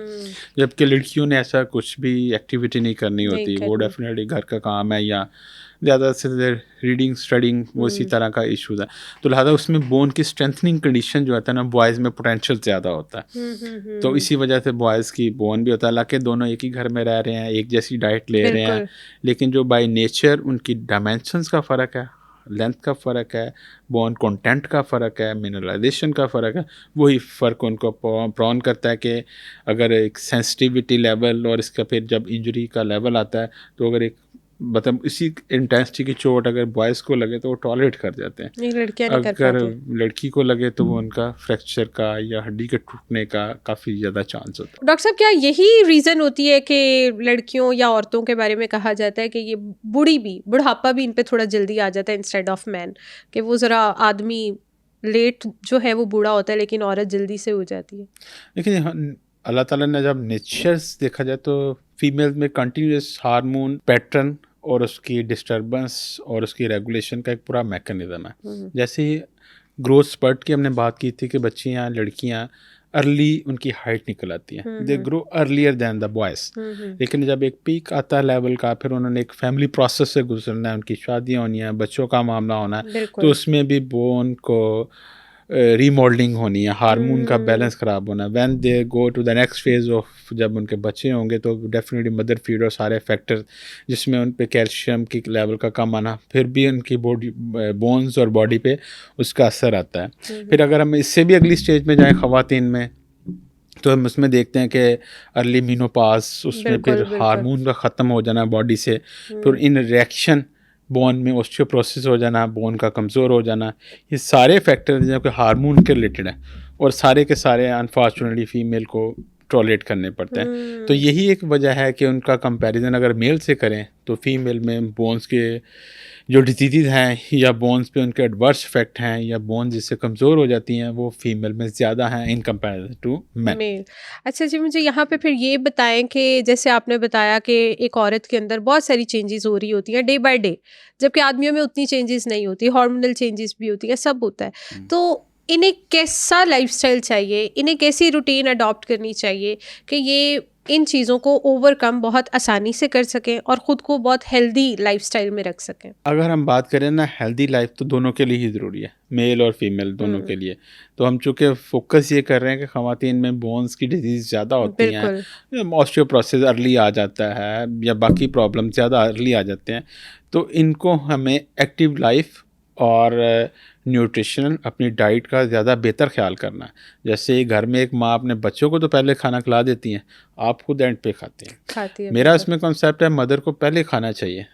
जबकि लड़कियों ने ऐसा कुछ भी एक्टिविटी नहीं करनी नहीं होती, वो करनी। डेफिनेटली घर का काम है या ज़्यादा से ज़्यादा रीडिंग स्टडिंग वो इसी तरह का इशूज़ है। तो लिहाजा उसमें बोन की स्ट्रेंथनिंग कंडीशन जो होता है ना, बॉयज़ में पोटेंशियल ज़्यादा होता है। तो इसी वजह से बॉयज़ की बोन भी होता है, हालांकि दोनों एक ही घर में रह रहे हैं, एक जैसी डाइट ले रहे हैं, बिल्कुल। लेकिन जो बाय नेचर उनकी डायमेंशंस का फ़र्क है, लेंथ का फ़र्क है, बोन कंटेंट का फ़र्क है, मिनरलाइजेशन का फ़र्क है, वही फ़र्क उनको प्रॉन करता है कि अगर एक सेंसिटिविटी लेवल और इसका फिर जब इंजरी का लेवल आता है, तो अगर एक मतलब इसी इंटेंसिटी की चोट अगर बॉयज़ को लगे तो वो टॉलरेट कर जाते हैं, नहीं, लड़कियां नहीं कर अगर पाती। लड़की को लगे तो वो उनका फ्रैक्चर का या हड्डी के टूटने का काफ़ी ज़्यादा चांस होता है। डॉक्टर साहब, क्या यही रीज़न होती है कि लड़कियों या औरतों के बारे में कहा जाता है कि ये बुढ़ापा भी इन पे थोड़ा जल्दी आ जाता है इंस्टेड ऑफ मैन, कि वो ज़रा आदमी लेट जो है वो बूढ़ा होता है लेकिन औरत जल्दी से हो जाती है? लेकिन अल्लाह ताला ने जब नेचर्स देखा जाए तो फीमेल में कंटिन्यूस हार्मोन पैटर्न और उसकी डिस्टरबेंस और उसकी रेगुलेशन का एक पूरा मैकेनिज्म है। जैसे ही ग्रोथ स्पर्ट की हमने बात की थी कि बच्चियाँ लड़कियाँ अर्ली उनकी हाइट निकल आती है, they grow earlier than the boys. लेकिन जब एक पीक आता है लेवल का, फिर उन्होंने एक फैमिली प्रोसेस से गुजरना है, उनकी शादियाँ होनी है, बच्चों का मामला होना है, तो बिल्कुल। उसमें भी बोन को रीमॉडलिंग होनी है, हार्मोन का बैलेंस ख़राब होना है। When they go to the next phase of, जब उनके बच्चे होंगे तो डेफिनेटली मदर फीड और सारे फैक्टर जिसमें उन पे कैल्शियम की लेवल का कम आना, फिर भी उनकी बॉडी बोन्स और बॉडी पे उसका असर आता है। फिर अगर हम इससे भी अगली स्टेज में जाएँ ख़वातीन में, तो हम उसमें देखते हैं कि अर्ली मीनोपाज, उसमें बिल्कुल, फिर बिल्कुल। हार्मोन का ख़त्म हो जाना बॉडी से, फिर इन रिएक्शन बोन में ऑस्टियोपोरोसिस हो जाना, बोन का कमज़ोर हो जाना, ये सारे फैक्टर जो कि हार्मोन के रिलेटेड हैं और सारे के सारे अनफॉर्चुनेटली फीमेल को टॉलरेट करने पड़ते हैं। तो यही एक वजह है कि उनका कंपैरिजन अगर मेल से करें तो फीमेल में बोन्स के जो डिजीज़ हैं या बोन्स पे उनके एडवर्स इफेक्ट हैं या बोन्स जिससे कमज़ोर हो जाती हैं वो फीमेल में ज़्यादा हैं in comparison to man. Male. अच्छा जी, मुझे यहाँ पे फिर ये बताएं कि जैसे आपने बताया कि एक औरत के अंदर बहुत सारी चेंजेस हो रही होती हैं डे बाय डे, जबकि आदमियों में उतनी चेंजेस नहीं होती, हार्मोनल चेंजेस भी होती हैं, सब होता है। तो इन्हें कैसा लाइफस्टाइल चाहिए, इन्हें कैसी रूटीन अडॉप्ट करनी चाहिए कि ये इन चीज़ों को ओवरकम बहुत आसानी से कर सकें और ख़ुद को बहुत हेल्दी लाइफस्टाइल में रख सकें? अगर हम बात करें ना हेल्दी लाइफ, तो दोनों के लिए ही ज़रूरी है, मेल और फीमेल दोनों के लिए। तो हम चूँकि फोकस ये कर रहे हैं कि ख़वातीन में बोन्स की डिजीज़ ज़्यादा होती हैं, बिल्कुल। ऑस्टियोपोरोसिस अर्ली आ जाता है या बाकी प्रॉब्लम ज़्यादा अर्ली आ जाते हैं, तो इनको हमें एक्टिव लाइफ और न्यूट्रिशनल अपनी डाइट का ज़्यादा बेहतर ख्याल करना है। जैसे घर में एक माँ अपने बच्चों को तो पहले खाना खिला देती हैं, आप खुद एंड पे खाते हैं। खाती है मेरा बिल्कुल। इसमें कॉन्सेप्ट है मदर को पहले खाना चाहिए,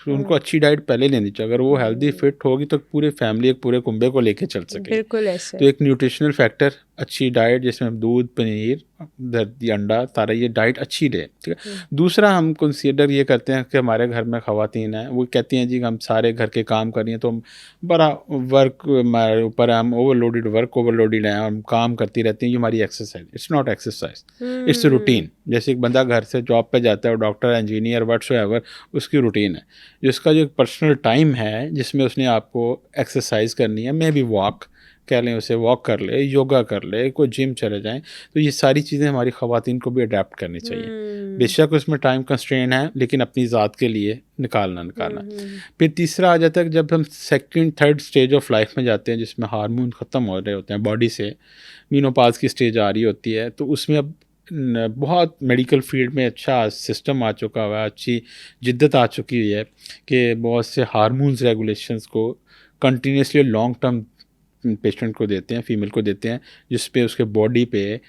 उनको अच्छी डाइट पहले लेनी चाहिए। अगर वो हेल्दी फिट होगी तो पूरी फैमिली, एक पूरे कुंबे को लेके चल सकेगी। बिल्कुल ऐसे। तो एक न्यूट्रिशनल फैक्टर, अच्छी डाइट जिसमें दूध, पनीर, दही, अंडा, सारा ये डाइट अच्छी ले, ठीक है। दूसरा हम कंसीडर ये करते हैं कि हमारे घर में ख़वातीन हैं, वो कहती हैं जी हम सारे घर के काम कर रही हैं तो हम बड़ा वर्क हमारे ऊपर, हम ओवरलोडेड हैं, हम काम करती रहती हैं, ये हमारी exercise. It's not exercise, it's routine. जैसे एक बंदा घर से जॉब पे जाता है, डॉक्टर, इंजीनियर, व्हाटसोएवर, उसकी रूटीन है, जिसका जो पर्सनल टाइम है जिसमें उसने आपको एक्सरसाइज करनी है, मे बी वॉक कह लें, उसे वॉक कर ले, योगा कर ले, कोई जिम चले जाएं, तो ये सारी चीज़ें हमारी ख़वातीन को भी अडेप्ट करनी चाहिए। बेशक उसमें टाइम कंस्ट्रेन है, लेकिन अपनी ज़ात के लिए निकालना। फिर तीसरा आ जाता है कि जब हम second third stage of life में जाते हैं जिसमें हार्मोन ख़त्म हो रहे होते हैं बॉडी से, मीनोपाज की स्टेज आ रही होती है, तो उसमें अब बहुत मेडिकल फील्ड में अच्छा सिस्टम आ चुका हुआ है, अच्छी जिद्दत आ चुकी हुई है कि बहुत से हार्मोन्स रेगुलेशंस को कंटिन्यूसली लॉन्ग टर्म पेशेंट को देते हैं, फीमेल को देते हैं, जिस पे उसके बॉडी पे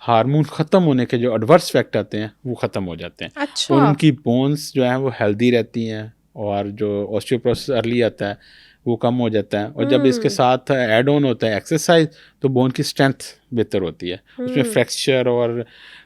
हार्मोन ख़त्म होने के जो एडवर्स इफेक्ट आते हैं वो ख़त्म हो जाते हैं। अच्छा। और उनकी बोन्स जो हैं वो हेल्दी रहती हैं और जो ऑस्टियोपोरोसिस अर्ली आता है वो कम हो जाता है। और जब इसके साथ ऐड ऑन होता है एक्सरसाइज तो बोन की स्ट्रेंथ बेहतर होती है, उसमें फ्रैक्चर और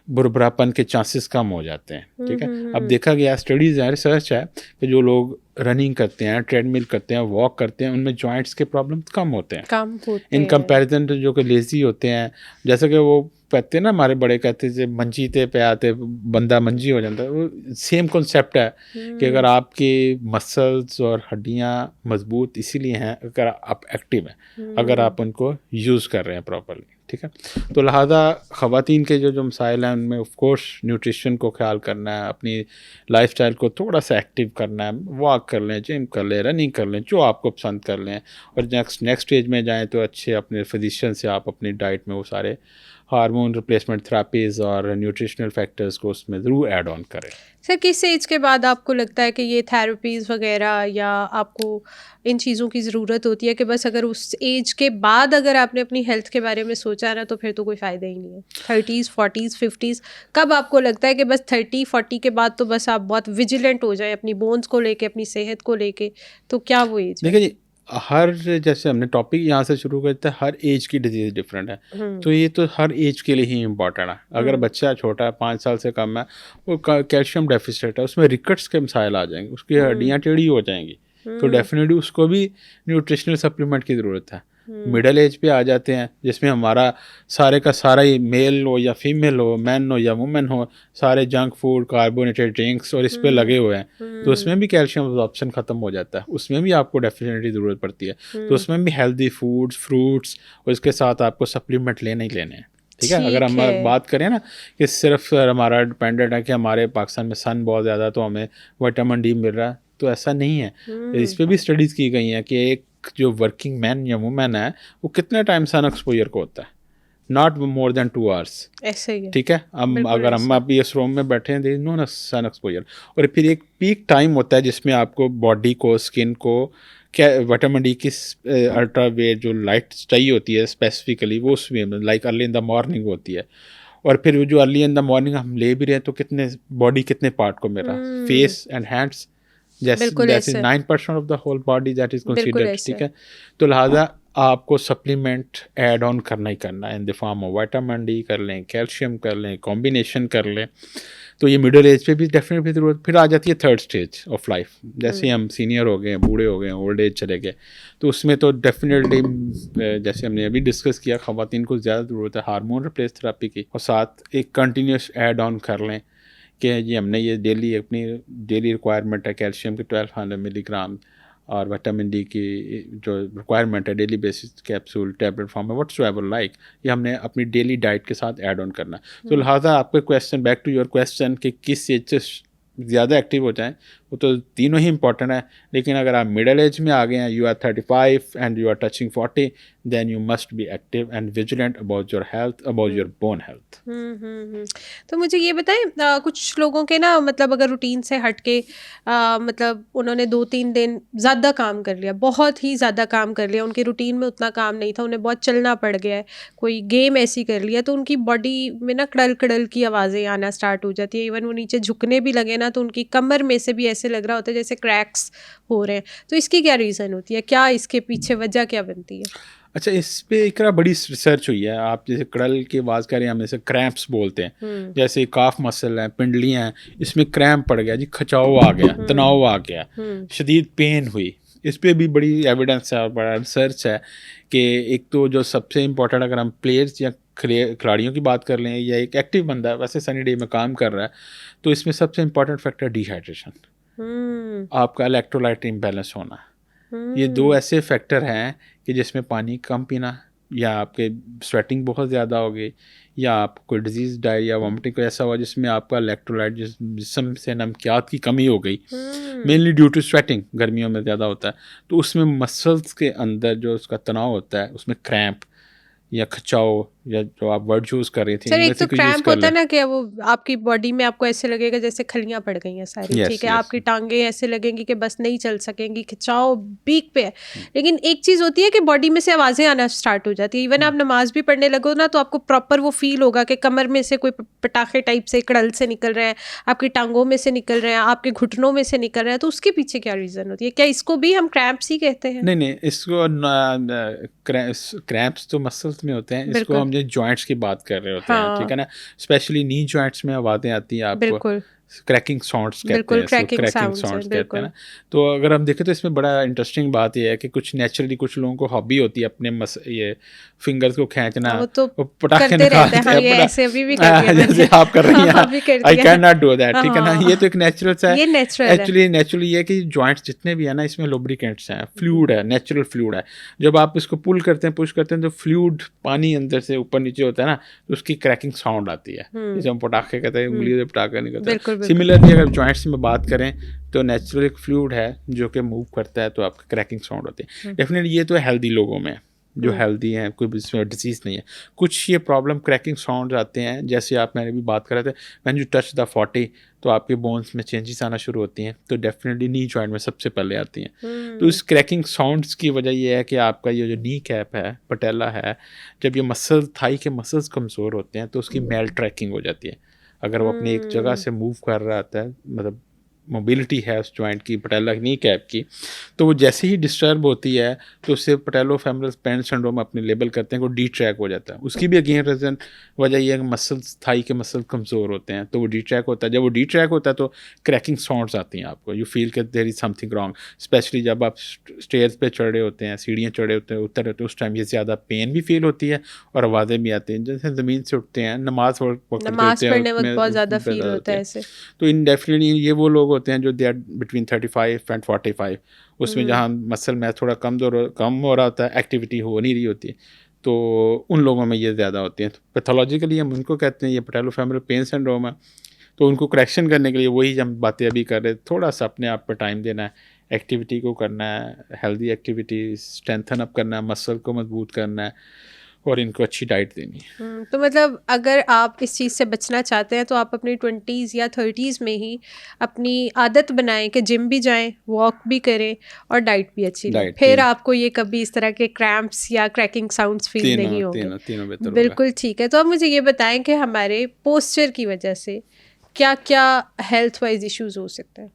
बुरबरापन के चांसेस कम हो जाते हैं। ठीक है, अब देखा गया स्टडीज़ है, रिसर्च है कि जो लोग रनिंग करते हैं, ट्रेडमिल करते हैं, वॉक करते हैं, उनमें जॉइंट्स के प्रॉब्लम कम होते हैं इन कंपैरिजन टू जो कि लेजी होते हैं। जैसे कि वो कहते हैं ना, हमारे बड़े कहते हैं मंजी पे आते बंदा मंजी हो जाता है, वो सेम कॉन्सेप्ट है कि अगर आपके मसल्स और हड्डियां मजबूत इसीलिए हैं अगर आप एक्टिव हैं, अगर आप उनको यूज़ कर रहे हैं प्रॉपरली। ठीक है, तो लिहाजा ख़वातीन के जो मसाइल हैं उनमें ऑफ कोर्स न्यूट्रिशन को ख्याल करना है, अपनी लाइफस्टाइल को थोड़ा सा एक्टिव करना है, वॉक कर लें, जिम कर लें, रनिंग कर लें, जो आपको पसंद कर लें। और नेक्स्ट स्टेज में जाएं तो अच्छे अपने फिजिशियन से आप अपनी डाइट में वो सारे हार्मोन रिप्लेसमेंट थेरापीज़ और न्यूट्रिशनल फैक्टर्स को उसमें ज़रूर ऐड ऑन करें। सर, किस एज के बाद आपको लगता है कि ये थेरेपीज़ वगैरह या आपको इन चीज़ों की ज़रूरत होती है कि बस अगर उस एज के बाद अगर आपने अपनी हेल्थ के बारे में सोचा ना तो फिर तो कोई फ़ायदा ही नहीं है? 30s 40s 50s, कब आपको लगता है कि बस 30-40 के बाद तो बस आप बहुत विजिलेंट हो जाए अपनी बोन्स को लेके, अपनी सेहत को लेके, तो क्या वो एज है? देखिए जी, हर जैसे हमने टॉपिक यहाँ से शुरू करते हैं, हर एज की डिजीज़ डिफरेंट है, तो ये तो हर एज के लिए ही इम्पॉर्टेंट है। अगर बच्चा छोटा है, 5 साल से कम है, वो कैल्शियम डेफिसिट है, उसमें रिकट्स के मसाइल आ जाएंगे, उसकी हड्डियाँ टेढ़ी हो जाएंगी, तो डेफिनेटली उसको भी न्यूट्रिशनल सप्लीमेंट की ज़रूरत है। मिडल एज पे आ जाते हैं जिसमें हमारा सारे का सारा ही मेल हो या फीमेल हो, मैन हो या वुमेन हो, सारे जंक फूड, कार्बोनेटेड ड्रिंक्स और इस पे लगे हुए हैं, तो उसमें भी कैल्शियम अब्जॉर्प्शन ख़त्म हो जाता है, उसमें भी आपको डेफिनेटली ज़रूरत पड़ती है। तो उसमें भी हेल्दी फूड्स, फ्रूट्स और इसके साथ आपको सप्लीमेंट लेने ही लेने हैं। ठीक है, अगर हम बात करें ना कि सिर्फ हमारा डिपेंडेंट है कि हमारे पाकिस्तान में सन बहुत ज़्यादा तो हमें विटामिन डी मिल रहा है, तो ऐसा नहीं है। इस पर भी स्टडीज़ की गई हैं कि एक जो वर्किंग मैन या वुमेन है वो कितने टाइम सन एक्सपोजर को होता है, नॉट मोर देन 2 hours। ऐसे ही है। ठीक है, हम अगर हम अभी इस रूम में बैठे हैं, देयर नो ना सन एक्सपोजर, और फिर एक पीक टाइम होता है जिसमें आपको बॉडी को, स्किन को क्या विटामिन डी की अल्ट्रा वे जो लाइट चाहिए होती है स्पेसिफिकली, वो उसमें like early in the morning होती है। और फिर जो अर्ली इन द मॉर्निंग हम ले भी रहे हैं तो कितने बॉडी कितने पार्ट को मिल रहा है, फेस एंड हैंड्स, जैसे 9% of the whole body that is considered. ठीक है, तो लिहाजा आपको सप्लीमेंट ऐड ऑन करना ही करना है in the form of vitamin D कर लें, कैल्शियम कर लें, कॉम्बिनेशन कर लें। तो ये मिडिल एज पे भी डेफिनेटली ज़रूरत। फिर आ जाती है थर्ड स्टेज ऑफ लाइफ, जैसे हम सीनियर हो गए, बूढ़े हो गए, ओल्ड एज चले गए, तो उसमें तो डेफिनेटली जैसे हमने अभी डिस्कस किया, ख़वातीन को ज़्यादा ज़रूरत है हार्मोन रिप्लेस थेरापी की, और साथ एक कंटिन्यूस ऐड ऑन कर लें कि ये हमने ये अपनी डेली रिक्वायरमेंट है कैल्शियम की 1200 मिलीग्राम और विटामिन डी की जो रिक्वायरमेंट है daily basis capsule, tablet form में, व्हाट्सएवर लाइक, ये हमने अपनी डेली डाइट के साथ ऐड ऑन करना है। तो लिहाजा आपके question, back to your question कि किस एज से ज़्यादा एक्टिव हो जाएं, वो तो तीनों ही इंपॉर्टेंट है। लेकिन अगर आप मिडिल एज में आ गए हैं, you are 35 and you are touching 40, then you must be active and vigilant about your health, about your bone health. तो मुझे ये बताएं, कुछ लोगों के ना मतलब अगर रूटीन से हट के मतलब उन्होंने 2-3 दिन ज़्यादा काम कर लिया, बहुत ही ज़्यादा काम कर लिया, उनके रूटीन में उतना काम नहीं था, उन्हें बहुत चलना पड़ गया है, कोई गेम ऐसी कर लिया, तो उनकी बॉडी में ना कड़ल कड़ल की आवाज़ें आना स्टार्ट हो जाती है। इवन वो नीचे झुकने भी लगे ना तो उनकी कमर में से भी ऐसे लग रहा होता है जैसे क्रैक्स हो रहे हैं। तो इसकी क्या रीज़न होती है, क्या इसके पीछे वजह क्या बनती है? अच्छा, इस पे एक बड़ी रिसर्च हुई है। आप जैसे कड़ल की बात करें, हम जैसे क्रैम्प्स बोलते हैं, जैसे काफ मसल है, पिंडलियाँ हैं, इसमें क्रैम्प पड़ गया जी, खिंचाव आ गया, तनाव आ गया, शदीद पेन हुई, इस पर भी बड़ी एविडेंस है और बड़ा रिसर्च है कि एक तो जो सबसे इम्पोर्टेंट, अगर हम प्लेयर्स या खिलाड़ियों की बात कर लें या एक एक्टिव बंदा है वैसे सनी डे में काम कर रहा है, तो इसमें सबसे इम्पोर्टेंट फैक्टर डिहाइड्रेशन, आपका इलेक्ट्रोलाइट इम्बैलेंस होना। ये दो ऐसे फैक्टर हैं कि जिसमें पानी कम पीना, या आपके स्वेटिंग बहुत ज़्यादा हो गई, या आपको कोई डिजीज़, डायरिया, वॉमिटिंग कोई ऐसा हुआ जिसमें आपका इलेक्ट्रोलाइट, जिस्म से नमकियात की कमी हो गई, मेनली ड्यू टू स्वेटिंग, गर्मियों में ज़्यादा होता है, तो उसमें मसल्स के अंदर जो उसका तनाव होता है उसमें क्रैम्प या खिंचाव या जो आप वर्ड चूज कर रही थी सर, इनमें एक से तो कोई यूज क्रैम्प कर होता लें। है ना कि वो आपकी बॉडी में आपको ऐसे लगेगा जैसे खलियां पड़ गई हैं सारी, Yes, ठीक है, yes. आपकी टांगे ऐसे लगेंगी कि बस नहीं चल सकेंगी, खिंचाव पीक पे है। लेकिन एक चीज होती है कि बॉडी में से आवाजें आना स्टार्ट हो जाती है। इवन आप नमाज भी पढ़ने लगो ना तो आपको प्रॉपर वो फील होगा कि कमर में से कोई पटाखे टाइप से कड़ल से निकल रहे हैं, आपकी टांगों में से निकल रहे हैं, आपके घुटनों में से निकल रहे हैं। तो उसके पीछे क्या रीजन होती है? क्या इसको भी हम क्रैम्प्स ही कहते हैं? नहीं, इसको क्रैम्प्स तो मसल्स में होते हैं, इसको बिल्कुल। हम जो जॉइंट्स की बात कर रहे होते हैं, हाँ। ठीक है ना। स्पेशली नी जॉइंट्स में आवाज़ें आती हैं आपको, बिल्कुल क्रैकिंग साउंड्स कहते बिल्कुल, हैं इसको, क्रैकिंग क्रैकिंग साउंड्स साउंड्स हैं, कहते हैं ना। बिल्कुल। तो अगर हम देखें तो इसमें बड़ा इंटरेस्टिंग बात यह है कि कुछ नेचुरली कुछ लोगों को हॉबी होती है अपने ये फिंगर्स को खींचना, हाँ, वो तो पटाखे करते रहते हैं। निकालते हाँ, ये हैं, ऐसे अभी भी कर दिया जैसे मैंने। आप कर रही हाँ, हैं, अभी कर आई दिया। कैन नॉट डू दैट, ठीक है ना। हाँ, ये तो एक नेचुरल सा ये है। नेचुरल है। नेचुरली ये है कि जॉइंट्स जितने भी है ना इसमें लुब्रिकेंट्स हैं, फ्लूइड है, नेचुरल फ्लूइड है। जब आप इसको पुल करते हैं, पुश करते हैं, तो फ्लूइड पानी अंदर से ऊपर नीचे होता है ना, तो उसकी क्रैकिंग साउंड आती है, जैसे हम पटाखे कहते हैं, उंगली से पटाखा नहीं बिल्कुल, करते। बिल्कुल। सिमिलरली अगर जॉइंट्स में बात करें तो नेचुरल एक फ्लूइड है जो कि मूव करता है, तो आपका क्रैकिंग साउंड होती है। डेफिनेटली ये तो हेल्दी लोगों में, जो हेल्दी हैं, कोई भी इसमें डिजीज़ नहीं है। कुछ ये प्रॉब्लम क्रैकिंग साउंड आते हैं, जैसे आप मैंने भी बात कर रहे थे, व्हेन यू टच द 40 तो आपके बोन्स में चेंजेस आना शुरू होती हैं, तो डेफिनेटली नी जॉइंट में सबसे पहले आती हैं। तो इस क्रैकिंग साउंड्स की वजह ये है कि आपका ये जो नी कैप है, पटेला है, जब ये मसल थाई के मसल्स कमज़ोर होते हैं तो उसकी मेल ट्रैकिंग हो जाती है। अगर वो अपनी एक जगह से मूव कर रहा होता है, मतलब मोबिलिटी है उस जॉइंट की, पटेला नी कैप की, तो वो जैसे ही डिस्टर्ब होती है तो उससे पटेलोफेमरल पेन सिंड्रोम अपने लेबल करते हैं, वो डी ट्रैक हो जाता है। उसकी भी अगेन रीज़न वजह यह है कि मसल्स थाई के मसल कमज़ोर होते हैं, तो वो डी ट्रैक होता है। जब वो डी ट्रैक होता है तो क्रैकिंग साउंड्स आती हैं आपको, यू फील कि there is something wrong. Specially जब आप स्टेयर्स पे चढ़ रहे होते हैं, सीढ़ियाँ चढ़े होते हैं, उतर रहे होते हैं, उस टाइम ये ज़्यादा पेन भी फील होती है और आवाज़ें भी आती हैं। जैसे ज़मीन से उठते हैं, नमाज पढ़ने वक्त बहुत ज़्यादा फील होता है ऐसे। तो इनडेफिनेटली ये वो लोग होते हैं जो दे आर बिटवीन 35 एंड 45, उसमें जहाँ मसल मैथ थोड़ा कम हो रहा होता है, एक्टिविटी हो नहीं रही होती है, तो उन लोगों में ये ज़्यादा होती है। तो पैथोलॉजिकली हम उनको कहते हैं ये पटेलोफेमरल पेन सिंड्रोम है। तो उनको करेक्शन करने के लिए वही हम बातें अभी कर रहे, थोड़ा सा अपने आप पर टाइम देना है, एक्टिविटी को करना है, हेल्दी एक्टिविटी स्ट्रेंथन अप करना है, मसल को मजबूत करना है और इनको अच्छी डाइट देनी है। तो मतलब अगर आप इस चीज़ से बचना चाहते हैं तो आप अपनी 20s या 30s में ही अपनी आदत बनाएं कि जिम भी जाएं, वॉक भी करें और डाइट भी अच्छी लें, फिर आपको ये कभी इस तरह के क्रैम्प्स या क्रैकिंग साउंड्स फील नहीं होंगे। तीनों बिल्कुल ठीक है। तो अब मुझे ये बताएं कि हमारे पोस्चर की वजह से क्या क्या हेल्थ वाइज इश्यूज हो सकते हैं?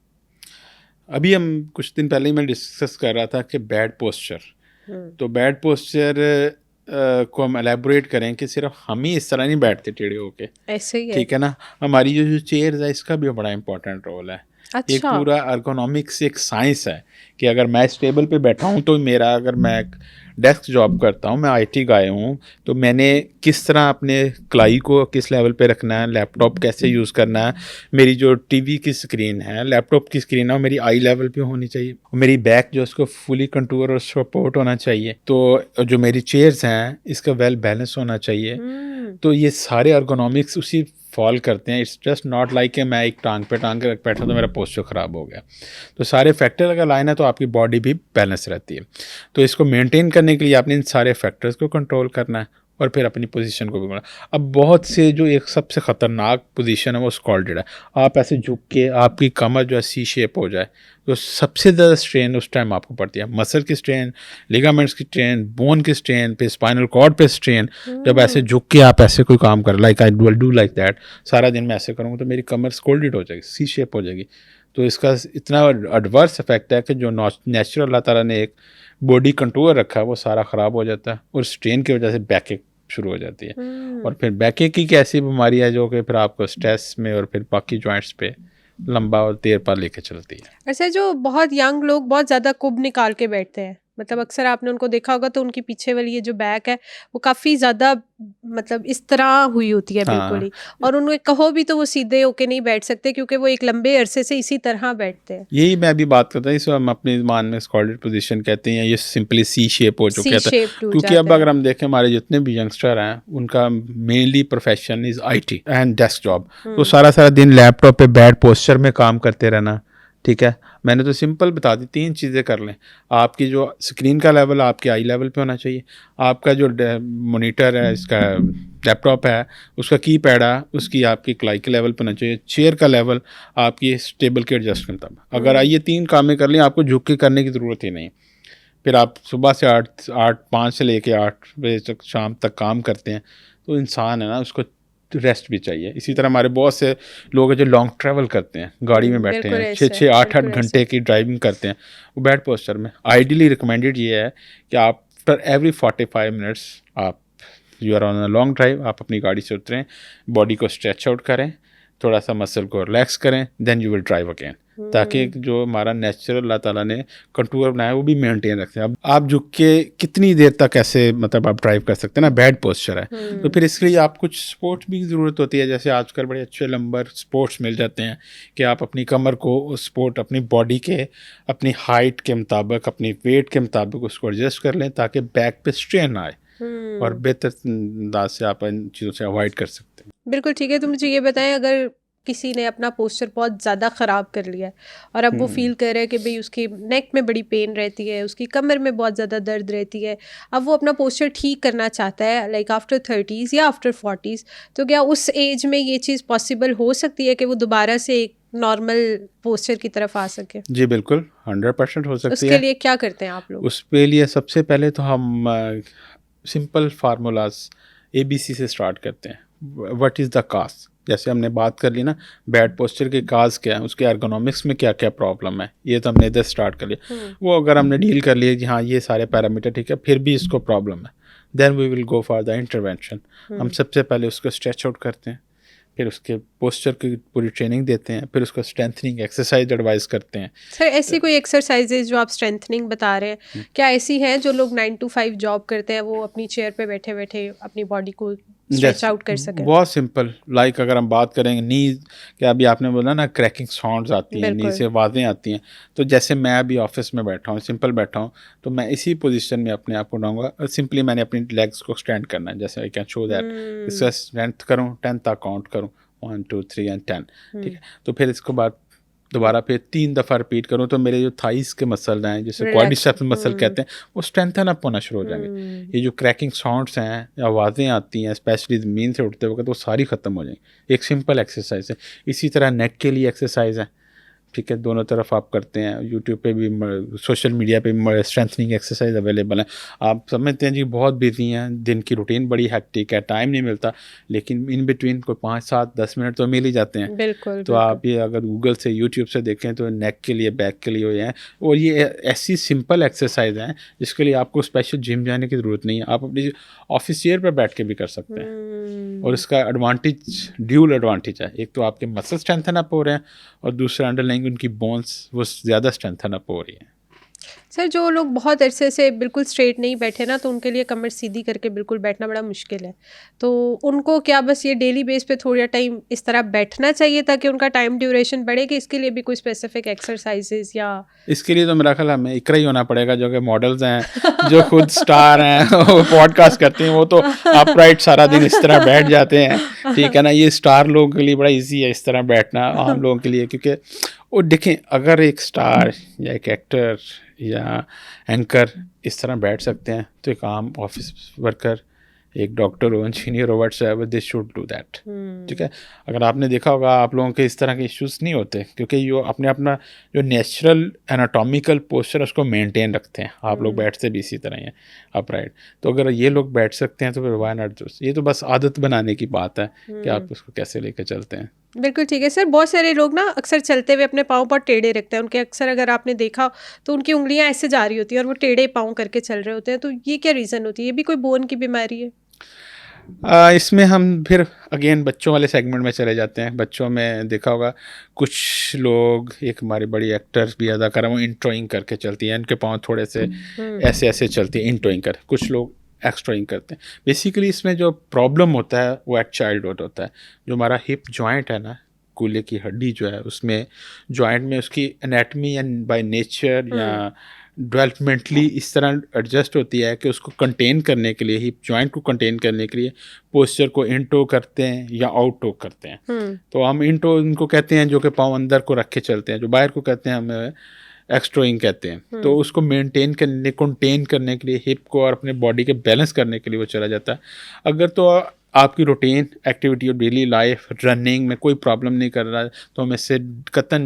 अभी हम कुछ दिन पहले ही मैं डिस्कस कर रहा था कि बैड पोस्चर, तो बैड पोस्चर को हम एलेबोरेट करें कि सिर्फ हम ही इस तरह नहीं बैठते टेढ़े होके, ऐसे ही है, ठीक है ना। हमारी जो चेयर्स है इसका भी बड़ा इंपॉर्टेंट रोल है। अच्छा। एक पूरा अर्गोनॉमिक्स एक साइंस है कि अगर मैं इस टेबल पे बैठा हूँ तो मेरा, अगर मैं डेस्क जॉब करता हूँ, मैं आईटी गाय हूँ, तो मैंने किस तरह अपने कलाई को किस लेवल पे रखना है, लैपटॉप कैसे यूज़ करना है, मेरी जो टीवी की स्क्रीन है, लैपटॉप की स्क्रीन है, वो मेरी आई लेवल पे होनी चाहिए, मेरी बैक जो उसको फुली कंटूर और सपोर्ट होना चाहिए, तो जो मेरी चेयर्स हैं इसका वेल बैलेंस होना चाहिए। तो ये सारे अर्गोनॉमिक्स उसी फॉल करते हैं। इट्स जस्ट नॉट लाइक कि मैं एक टांग पे बैठा तो मेरा पोस्चर ख़राब हो गया। तो सारे फैक्टर अगर लाइन है तो आपकी बॉडी भी बैलेंस रहती है। तो इसको मेंटेन करने के लिए आपने इन सारे फैक्टर्स को कंट्रोल करना है और फिर अपनी पोजीशन को भी बढ़ाना। अब बहुत से जो एक सबसे ख़तरनाक पोजीशन है वो स्कॉल्डेड है। आप ऐसे झुक के आपकी कमर जो है सी शेप हो जाए तो सबसे ज़्यादा स्ट्रेन उस टाइम आपको पड़ती है। मसल की स्ट्रेन, लिगामेंट्स की स्ट्रेन, बोन की स्ट्रेन, पे स्पाइनल कॉर्ड पे स्ट्रेन। जब ऐसे झुक के आप ऐसे कोई काम करें, like I will do like that, सारा दिन मैं ऐसे करूँगा तो मेरी कमर स्कॉल्डेड हो जाएगी, सी शेप हो जाएगी। तो इसका इतना एडवर्स इफेक्ट है कि जो नेचुरल अल्लाह ताला ने एक बॉडी कंटूर रखा है वो सारा ख़राब हो जाता है और स्ट्रेन की वजह से बैक शुरू हो जाती है। और फिर बैक की ऐसी बीमारी है जो कि फिर आपको स्ट्रेस में और फिर बाकी जॉइंट्स पे लंबा और देर पर लेके चलती है। ऐसे जो बहुत यंग लोग बहुत ज़्यादा कुब निकाल के बैठते हैं, मतलब अक्सर आपने उनको देखा होगा तो उनकी पीछे वाली ये जो बैक है वो काफ़ी ज़्यादा मतलब इस तरह हुई होती है बिल्कुल ही, और उन्हें कहो भी तो वो सीधे होके नहीं बैठ सकते क्योंकि वो एक लंबे अरसे से इसी तरह बैठते हैं। यही मैं अभी बात करता हूँ, इसको हम अपने ज़बान में स्कॉल्डेड पोजीशन कहते हैं। ये सिंपली सी शेप हो चुका है क्योंकि अब अगर हम देखें हमारे जितने भी यंगस्टर हैं उनका mainly profession is IT and desk job. तो सारा दिन लैपटॉप पे बैड पोस्चर में काम करते रहना, ठीक है, मैंने तो सिंपल बता दी, 3 चीज़ें कर लें। आपकी जो स्क्रीन का लेवल आपके आई लेवल पे होना चाहिए, आपका जो मॉनिटर है, इसका लैपटॉप है, उसका कीपैड है, उसकी आपकी कलाई के लेवल पे होना चाहिए। चेयर का लेवल आपकी टेबल के एडजस्टमेंट तब, अगर ये 3 कामें कर लें, आपको झुक के करने की ज़रूरत ही नहीं। फिर आप सुबह से 5 से लेके 8 बजे तक शाम तक काम करते हैं, तो इंसान है ना, उसको रेस्ट भी चाहिए। इसी तरह हमारे बहुत से लोग हैं जो लॉन्ग ट्रैवल करते हैं, गाड़ी में बैठे हैं, 6-6 8-8 घंटे की ड्राइविंग करते हैं, वो बैड पोस्चर में। आइडियली रिकमेंडेड ये है कि आफ्टर एवरी 45 मिनट्स आप you are on a long drive, आप अपनी गाड़ी से उतरें, बॉडी को स्ट्रेच आउट करें, थोड़ा सा मसल को रिलैक्स करें, then you will drive again, ताकि जो हमारा नेचुरल अल्लाह ताला ने कंटूर बनाया है वो भी मेंटेन रखते हैं। अब आप झुक के कितनी देर तक ऐसे मतलब आप ड्राइव कर सकते हैं ना, बैड पोस्चर है। तो फिर इसके लिए आप कुछ स्पोर्ट्स भी ज़रूरत होती है, जैसे आजकल बड़े अच्छे लंबर स्पोर्ट्स मिल जाते हैं कि आप अपनी कमर को स्पोर्ट अपनी बॉडी के, अपनी हाइट के मुताबिक, अपनी वेट के मुताबिक उसको एडजस्ट कर लें, ताकि बैक पे स्ट्रेन आए और बेहतर अंदाज से आप इन चीज़ों से अवॉइड कर सकते हैं। बिल्कुल ठीक है। तो मुझे ये बताएं, अगर किसी ने अपना पोस्चर बहुत ज़्यादा ख़राब कर लिया है और अब वो फील कर रहा है कि भाई उसकी नेक में बड़ी पेन रहती है, उसकी कमर में बहुत ज़्यादा दर्द रहती है, अब वो अपना पोस्चर ठीक करना चाहता है लाइक आफ्टर 30s या आफ्टर 40s, तो क्या उस एज में ये चीज़ पॉसिबल हो सकती है कि वो दोबारा से एक नॉर्मल पोस्चर की तरफ आ सके? जी बिल्कुल, 100% हो सकती है। उसके लिए क्या करते हैं आप लोग? उसके लिए सबसे पहले तो हम सिंपल फार्मूलाज ABC से स्टार्ट करते हैं। व्हाट इज़ द काज, जैसे हमने बात कर ली ना, बैड पोस्चर के काज क्या है, उसके एर्गोनॉमिक्स में क्या क्या प्रॉब्लम है, ये तो हमने इधर स्टार्ट कर लिया। वो अगर हमने डील कर लिया कि हाँ ये सारे पैरामीटर ठीक है, फिर भी इसको प्रॉब्लम है, then we will go for the intervention. हम सबसे पहले उसको स्ट्रेच आउट करते हैं, फिर उसके पोस्चर की पूरी ट्रेनिंग देते हैं, फिर उसको स्ट्रेंथनिंग एक्सरसाइज एडवाइस करते हैं। सर ऐसी कोई एक्सरसाइजेज जो आप स्ट्रेंथनिंग बता रहे हैं, क्या ऐसी हैं जो लोग 9 to 5 जॉब करते हैं वो अपनी चेयर पे बैठे बैठे अपनी बॉडी को स्ट्रेच आउट कर सकें? बहुत सिंपल, लाइक अगर हम बात करेंगे नी, क्या अभी आपने बोला ना क्रैकिंग साउंड्स आती हैं, नी से आवाज़ें आती हैं, तो जैसे मैं अभी ऑफिस में बैठा हूँ, सिंपल बैठा हूँ, तो मैं इसी पोजीशन में अपने आप को डालूंगा। सिंपली मैंने अपनी लेग्स को स्टैंड करना है, जैसे आई कैन शो दैट, इसका स्ट्रेंथ करूँ, 10 तक काउंट करूँ, 1 2 3 एंड 10, ठीक है। तो फिर इसके बाद दोबारा फिर 3 दफ़ा रिपीट करूँ, तो मेरे जो थाइस के मसल हैं, जैसे क्वाड्रिसेप्स मसल कहते हैं, वो स्ट्रेंथन अप होना शुरू हो जाएंगे। ये जो क्रैकिंग साउंड्स हैं, आवाज़ें आती हैं स्पेशली ज़मीन से उठते वक्त, वो सारी ख़त्म हो जाएंगी। एक सिंपल एक्सरसाइज है। इसी तरह नेक के लिए एक्सरसाइज है, ठीक है, दोनों तरफ आप करते हैं। यूट्यूब पे भी, सोशल मीडिया पे भी स्ट्रेंथनिंग एक्सरसाइज अवेलेबल है। आप समझते हैं जी बहुत बिजी हैं, दिन की रूटीन बड़ी हैक्टिक है, टाइम नहीं मिलता, लेकिन इन बिटवीन कोई 5 7 10 मिनट तो मिल ही जाते हैं। बिल्कुल, तो आप ये अगर गूगल से, यूट्यूब से देखें तो नेक के लिए, बैक के लिए हुए हैं, और ये ऐसी सिंपल एक्सरसाइज हैं जिसके लिए आपको स्पेशल जिम जाने की ज़रूरत नहीं है, आप अपनी ऑफिस चेयर पर बैठ के भी कर सकते हैं। और इसका एडवांटेज, ड्यूल एडवांटेज है, एक तो आपके मसल स्ट्रेंथन अप हो रहे हैं, और दूसरा अंडरलाइंग उनकी बोन्स वो ज़्यादा स्ट्रेंथन अप हो रही हैं। सर जो लोग बहुत अरसे से बिल्कुल स्ट्रेट नहीं बैठे ना, तो उनके लिए कमर सीधी करके बिल्कुल बैठना बड़ा मुश्किल है, तो उनको क्या बस ये डेली बेस पे थोड़ा टाइम इस तरह बैठना चाहिए ताकि उनका टाइम ड्यूरेशन बढ़े, कि इसके लिए भी कोई स्पेसिफिक एक्सरसाइजेज या? इसके लिए तो मेरा ख्याल हमें इकरा ही होना पड़ेगा, जो कि मॉडल्स हैं, जो खुद स्टार हैं, वो पॉडकास्ट करते हैं, वो तो अपराइट सारा दिन इस तरह बैठ जाते हैं, ठीक है ना। ये स्टार लोगों के लिए बड़ा ईजी है इस तरह बैठना, आम लोगों के लिए, क्योंकि वो देखें, अगर एक स्टार या एक एक्टर या एंकर इस तरह बैठ सकते हैं, तो एक आम ऑफिस वर्कर, एक डॉक्टर हो, इंजीनियर हो, whatsoever, they should do that, ठीक है। अगर आपने देखा होगा, आप लोगों के इस तरह के इश्यूज़ नहीं होते, क्योंकि ये अपने अपना जो नेचुरल एनाटॉमिकल पोस्चर उसको मेंटेन रखते हैं। आप लोग बैठते भी इसी तरह ही हैं, अपराइट। तो अगर ये लोग बैठ सकते हैं तो फिर व्हाई नॉट? ये तो बस आदत बनाने की बात है कि आप उसको कैसे लेकर चलते हैं। बिल्कुल ठीक है सर। बहुत सारे लोग ना अक्सर चलते हुए अपने पाँव बहुत टेढ़े रखते हैं, उनके अक्सर अगर आपने देखा तो उनकी उंगलियां ऐसे जा रही होती हैं और वो टेढ़े पाँव करके चल रहे होते हैं, तो ये क्या रीज़न होती है? ये भी कोई बोन की बीमारी है? इसमें हम फिर अगेन बच्चों वाले सेगमेंट में चले जाते हैं। बच्चों में देखा होगा कुछ लोग, एक हमारी बड़ी एक्टर्स भी अदा कर, वो इंट्रोइंग करके चलती हैं, इनके पाँव थोड़े से ऐसे ऐसे चलती हैं इंट्रोइंग कर, कुछ लोग एक्स्ट्रोइंग करते हैं। बेसिकली इसमें जो प्रॉब्लम होता है वो एट चाइल्डहुड होता है। जो हमारा हिप जॉइंट है ना, कूल्हे की हड्डी जो है, उसमें जॉइंट में उसकी एनाटमी एंड बाय नेचर या डेवलपमेंटली इस तरह एडजस्ट होती है कि उसको कंटेन करने के लिए, हिप जॉइंट को कंटेन करने के लिए पोस्चर को इन टो करते हैं या आउट टो करते हैं। तो हम इन टो इनको कहते हैं जो कि पाँव अंदर को रख के चलते हैं, जो बाहर को कहते हैं हम एक्सट्रोइंग कहते हैं। तो उसको मेंटेन करने, कंटेन करने के लिए, हिप को और अपने बॉडी के बैलेंस करने के लिए वो चला जाता है। अगर तो आपकी रूटीन एक्टिविटी और डेली लाइफ रनिंग में कोई प्रॉब्लम नहीं कर रहा है तो हम इससे कतन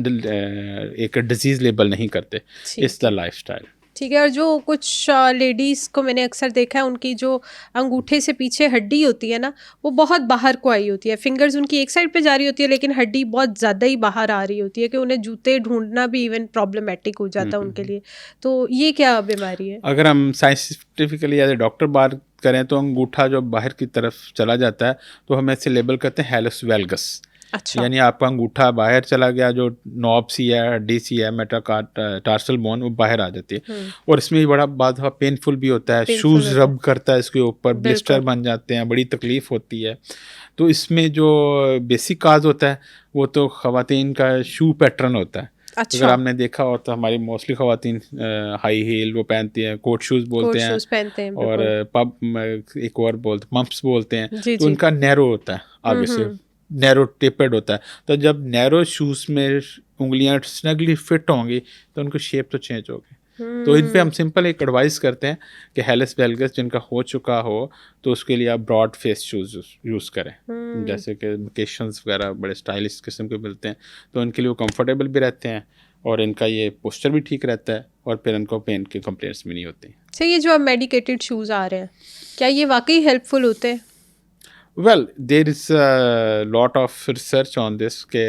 एक डिजीज़ लेबल नहीं करते। It's the lifestyle. ठीक है। और जो कुछ लेडीज़ को मैंने अक्सर देखा है, उनकी जो अंगूठे से पीछे हड्डी होती है ना, वो बहुत बाहर को आई होती है। फिंगर्स उनकी एक साइड पे जा रही होती है, लेकिन हड्डी बहुत ज़्यादा ही बाहर आ रही होती है कि उन्हें जूते ढूंढना भी इवन प्रॉब्लमेटिक हो जाता है उनके लिए। तो ये क्या बीमारी है? अगर हम साइंटिफिकली एज ए डॉक्टर बात करें तो अंगूठा जो बाहर की तरफ चला जाता है तो हम ऐसे लेबल करते हैं हैलस वेल्गस। अच्छा। यानी आपका अंगूठा बाहर चला गया, जो नॉब सी है, हड्डी सी है, मेटाटार्सल बोन, वो बाहर आ जाती है। और इसमें भी बड़ा बाद पेनफुल भी होता है, शूज़ रब करता है इसके ऊपर, ब्लिस्टर बन जाते हैं, बड़ी तकलीफ होती है। तो इसमें जो बेसिक काज होता है वो तो ख़वातीन का शू पैटर्न होता है। अच्छा। अगर आपने देखा हो तो हमारी मोस्टली ख़वातीन हाई हील वो पहनती हैं, कोट शूज़ बोलते हैं, और पब एक और बोलते पम्प्स बोलते हैं। तो उनका नैरो होता है, आगे से नैरो टेपर्ड होता है। तो जब नैरो शूज़ में उंगलियां स्नगली फिट होंगी तो उनको शेप तो चेंज होगी। तो इन पे हम सिंपल एक एडवाइस करते हैं कि हैलस वेल्गस जिनका हो चुका हो तो उसके लिए आप ब्रॉड फेस शूज़ यूज़ करें, जैसे कि वेकेशंस वगैरह बड़े स्टाइलिश किस्म के मिलते हैं, तो उनके लिए वो कंफर्टेबल भी रहते हैं और इनका ये पोस्चर भी ठीक रहता है और फिर इनको पेन की कंप्लेंट्स भी नहीं होती। अच्छा, ये जो अब मेडिकेटेड शूज़ आ रहे हैं, क्या ये वाकई हेल्पफुल होते हैं? Well, there is a lot of research on this के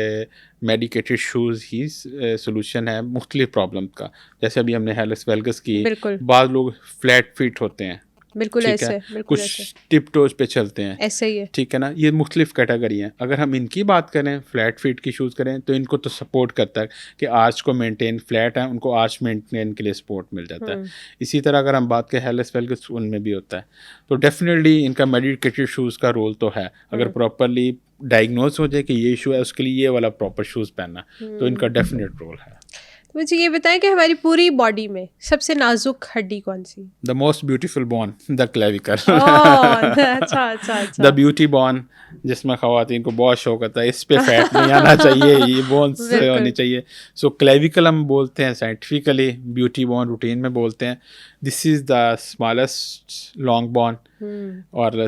मेडिकेटेड शूज़ ही सोल्यूशन है मुख्तलिफ प्रॉब्लम का। जैसे अभी हमने हैलस वेल्गस की, बाद लोग फ्लैट फीट होते हैं, बिल्कुल ऐसे, कुछ टिप टोज पे चलते हैं, ऐसे ही है, ठीक है ना। ये मुख्तलिफ कैटेगरी हैं। अगर हम इनकी बात करें, फ्लैट फीट की शूज़ करें, तो इनको तो सपोर्ट करता है कि आर्च को मेंटेन, फ्लैट है उनको आर्च मेंटेन के लिए सपोर्ट मिल जाता है। इसी तरह अगर हम बात करें हैलस वेल्गस, उनमें भी होता है। तो डेफिनेटली इनका मेडिकेटेड शूज़ का रोल तो है। अगर प्रॉपरली डायग्नोज हो जाए कि ये इशू है, उसके लिए ये वाला प्रॉपर शूज़ पहनना, तो इनका डेफिनेट रोल है। मुझे ये बताएं कि हमारी पूरी बॉडी में सबसे नाजुक हड्डी कौन सी? The most beautiful bone, the clavicle. अच्छा। द ब्यूटी बोन, जिसमें ख़वातीन को बहुत शौक होता है इस पे फैट नहीं आना चाहिए, ये बोन्स होनी चाहिए। सो क्लेविकल हम बोलते हैं साइंटिफिकली, ब्यूटी बोन रूटीन में बोलते हैं। This is the smallest long bone, और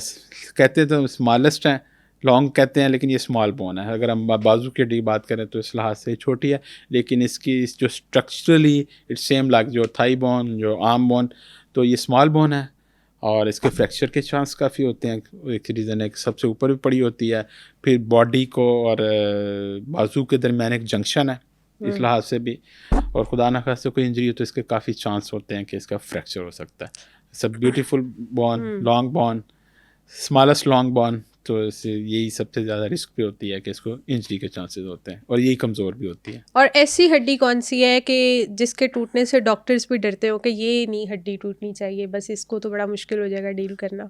कहते तो स्मॉलेस्ट हैं, लॉन्ग कहते हैं, लेकिन ये स्मॉल बोन है। अगर हम बाजू की हड्डी बात करें तो इस लिहाज से छोटी है, लेकिन इसकी जो स्ट्रक्चरली इट्स सेम लाइक जो थाई बोन, जो आर्म बोन, तो ये स्मॉल बोन है और इसके फ्रैक्चर के चांस काफ़ी होते हैं। एक रीज़न है कि सबसे ऊपर भी पड़ी होती है, फिर बॉडी को और बाजू के दरमियान एक जंक्शन है, इस लिहाज से भी, और खुदा न खास्ते कोई इंजरी हो तो इसके काफ़ी चांस होते हैं कि इसका फ्रैक्चर हो सकता है। सब beautiful bone, long bone, smallest long bone, तो इससे यही सबसे ज़्यादा रिस्क पे होती है कि इसको इंजरी के चांसेस होते हैं, और यही कमज़ोर भी होती है। और ऐसी हड्डी कौन सी है कि जिसके टूटने से डॉक्टर्स भी डरते हो कि ये नहीं हड्डी टूटनी चाहिए, बस इसको तो बड़ा मुश्किल हो जाएगा डील करना?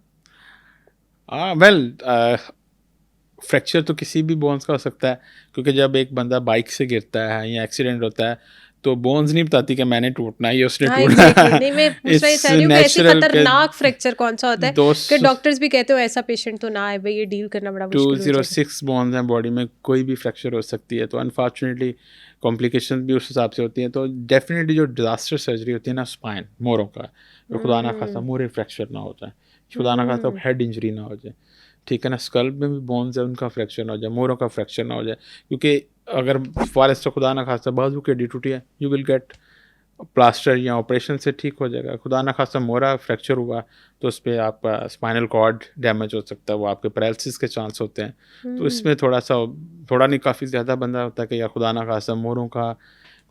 फ्रैक्चर तो किसी भी बोन्स का हो सकता है, क्योंकि जब एक बंदा बाइक से गिरता है या एक्सीडेंट होता है तो बोन्स नहीं बताती कि मैंने टूटना है, उसने टूटना है। नहीं, मैं पूछ रही थी कि ऐसी खतरनाक फ्रैक्चर कौन सा होता है कि डॉक्टर्स भी कहते हो ऐसा पेशेंट तो ना है भाई, ये डील करना बड़ा मुश्किल हो जाएगा। 206 बोन्स हैं बॉडी में, कोई भी फ्रैक्चर हो सकती है, तो अनफॉर्चुनेटली कॉम्प्लिकेशन भी उस हिसाब से होती हैं। तो डेफिनेटली जो डिजास्टर सर्जरी होती है ना स्पाइन, मोरों का, तो खुदा ना खास्ता मोरे फ्रैक्चर ना हो जाए, खुदा ना खास्ता हेड इंजरी ना हो जाए, ठीक है ना। स्कल में भी बोन्स है उनका फ्रैक्चर ना हो जाए, मोरों का फ्रैक्चर ना हो जाए, क्योंकि अगर फारस से खुदा ना खास्ता बाजू की हड्डी टूटी है, यू विल गेट प्लास्टर या ऑपरेशन से ठीक हो जाएगा। खुदा ना खास्ता मोरा फ्रैक्चर हुआ तो उस पर आपका स्पाइनल कॉर्ड डैमेज हो सकता है, वो आपके पैरालिसिस के चांस होते हैं। तो इसमें थोड़ा नहीं काफ़ी ज़्यादा बंदा होता है कि या खुदा ना खास्ता मोरों का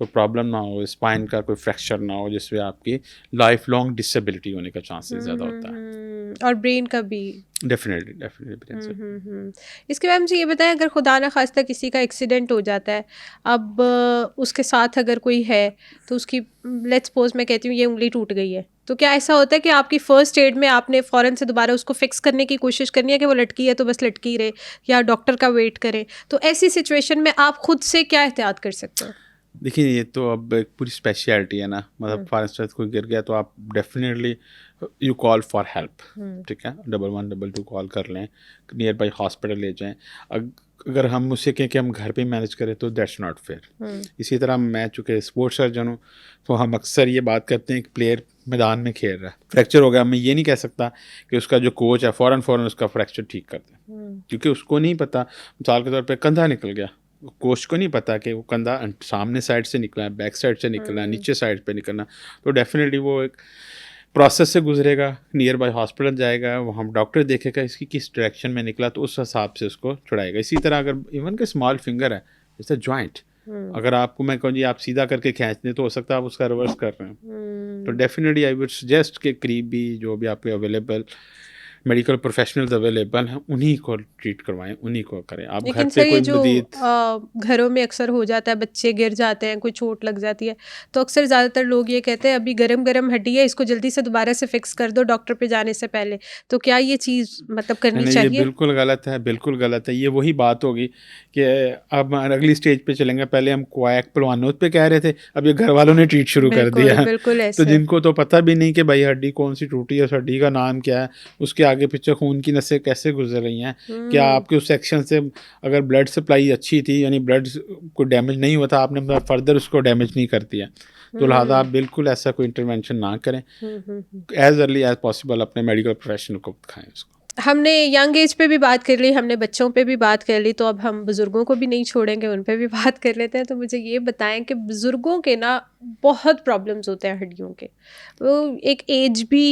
कोई प्रॉब्लम ना हो, स्पाइन का कोई फ्रैक्चर ना हो, जिसमें आपकी लाइफ लॉन्ग डिसेबिलिटी होने का चांसेस ज़्यादा होता है। और ब्रेन का भी डेफिनेटली इसके बाद मुझे ये बताएं, अगर खुदा ना खास्ता किसी का एक्सीडेंट हो जाता है, अब उसके साथ अगर कोई है तो उसकी, लेट्स सपोज मैं कहती हूँ ये उंगली टूट गई है, तो क्या ऐसा होता है कि आपकी फर्स्ट एड में आपने फ़ौरन से दोबारा उसको फिक्स करने की कोशिश करनी है कि वो लटकी है तो बस लटकी रहे, या डॉक्टर का वेट करें? तो ऐसी सिचुएशन में आप खुद से क्या एहतियात कर सकते हो? देखिए ये तो अब एक पूरी स्पेशलिटी है ना, मतलब फॉर इंस्टेंस कोई गिर गया तो आप definitely you call for help, ठीक है, 1112 कॉल कर लें, नियर बाई हॉस्पिटल ले जाएं। अगर हम उससे कहें कि हम घर पे मैनेज करें तो दैट्स नॉट फेयर। इसी तरह मैं चूँकि स्पोर्ट्स सर्जन हूँ तो हम अक्सर ये बात करते हैं कि प्लेयर मैदान में खेल रहा है, फ्रैक्चर हो गया, मैं ये नहीं कह सकता कि उसका जो कोच है फ़ौरन उसका फ्रैक्चर ठीक कर दे, क्योंकि उसको नहीं पता। मिसाल के तौर पे कंधा निकल गया, कोच को नहीं पता कि वो कंधा सामने साइड से निकला है, बैक साइड से निकलना है, नीचे साइड पे निकलना, तो डेफिनेटली वो एक प्रोसेस से गुजरेगा, नियर बाय हॉस्पिटल जाएगा, वहाँ डॉक्टर देखेगा इसकी किस डायरेक्शन में निकला तो उस हिसाब से उसको छुड़ाएगा। इसी तरह अगर इवन के स्मॉल फिंगर है जैसे जॉइंट, अगर आपको मैं कहूँ जी आप सीधा करके खींच दें तो हो सकता है आप उसका रिवर्स कर रहे हैं, तो डेफिनेटली आई वुड सजेस्ट के करीब भी जो भी आपके अवेलेबल मेडिकल प्रोफेशनल्स अवेलेबल हैं उन्हीं को ट्रीट करवाएं, उन्हीं को करें। आप घर लेकिन पे सर ये कोई जो मजीद घरों में अक्सर हो जाता है, बच्चे गिर जाते हैं, कोई चोट लग जाती है, तो अक्सर ज़्यादातर लोग ये कहते हैं अभी गरम गरम हड्डी है, इसको जल्दी से दोबारा से फिक्स कर दो डॉक्टर पे जाने से पहले। तो क्या ये चीज़ मतलब करनी नहीं, ये चाहिए? बिल्कुल गलत है, बिल्कुल गलत है। ये वही बात होगी कि अब अगली स्टेज पे चलेंगे, पहले हम क्वैक पलवानों पे कह रहे थे, अब ये घर वालों ने ट्रीट शुरू कर बिल्कुल दिया। बिल्कुल तो ऐसे। जिनको तो पता भी नहीं कि भाई हड्डी कौन सी टूटी है, उस हड्डी का नाम क्या है, उसके आगे पीछे खून की नसें कैसे गुजर रही हैं, क्या आपके उस सेक्शन से अगर ब्लड सप्लाई अच्छी थी, यानी ब्लड को डैमेज नहीं हुआ था, आपने फर्दर उसको डैमेज नहीं कर दिया, तो लिहाजा आप बिल्कुल ऐसा कोई इंटरवेंशन ना करें, एज अर्ली एज पॉसिबल अपने मेडिकल प्रोफेशनल को दिखाएं उसको। हमने यंग एज पे भी बात कर ली, हमने बच्चों पे भी बात कर ली, तो अब हम बुज़ुर्गों को भी नहीं छोड़ेंगे, उन पे भी बात कर लेते हैं। तो मुझे ये बताएं कि बुज़ुर्गों के ना बहुत प्रॉब्लम्स होते हैं हड्डियों के, वो एक एज भी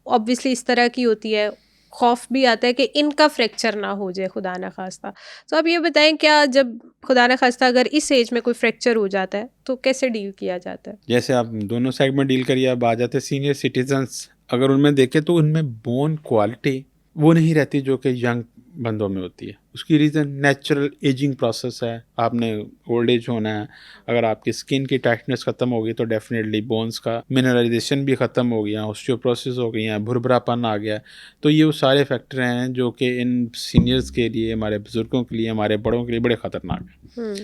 ऑब्वियसली इस तरह की होती है, खौफ भी आता है कि इनका फ्रैक्चर ना हो जाए खुदा ना खास्ता। तो आप ये बताएं क्या जब खुदा ना खास्ता अगर इस एज में कोई फ्रैक्चर हो जाता है तो कैसे डील किया जाता है? जैसे आप दोनों साइड में डील करिए, अब आ जाते सीनियर सिटीजन्स, अगर उनमें देखें तो उनमें बोन क्वालिटी वो नहीं रहती जो कि यंग बंदों में होती है। उसकी रीज़न नेचुरल एजिंग प्रोसेस है, आपने ओल्ड एज होना है, अगर आपकी स्किन की टाइटनेस ख़त्म होगी तो डेफिनेटली बोन्स का मिनरलाइजेशन भी ख़त्म हो गया, ऑस्टियोपोरोसिस हो गई है, भुरभुरापन आ गया। तो ये वो सारे फैक्टर हैं जो कि इन सीनियर्स के लिए, हमारे बुज़ुर्गों के लिए, हमारे बड़ों के लिए बड़े ख़तरनाक हैं।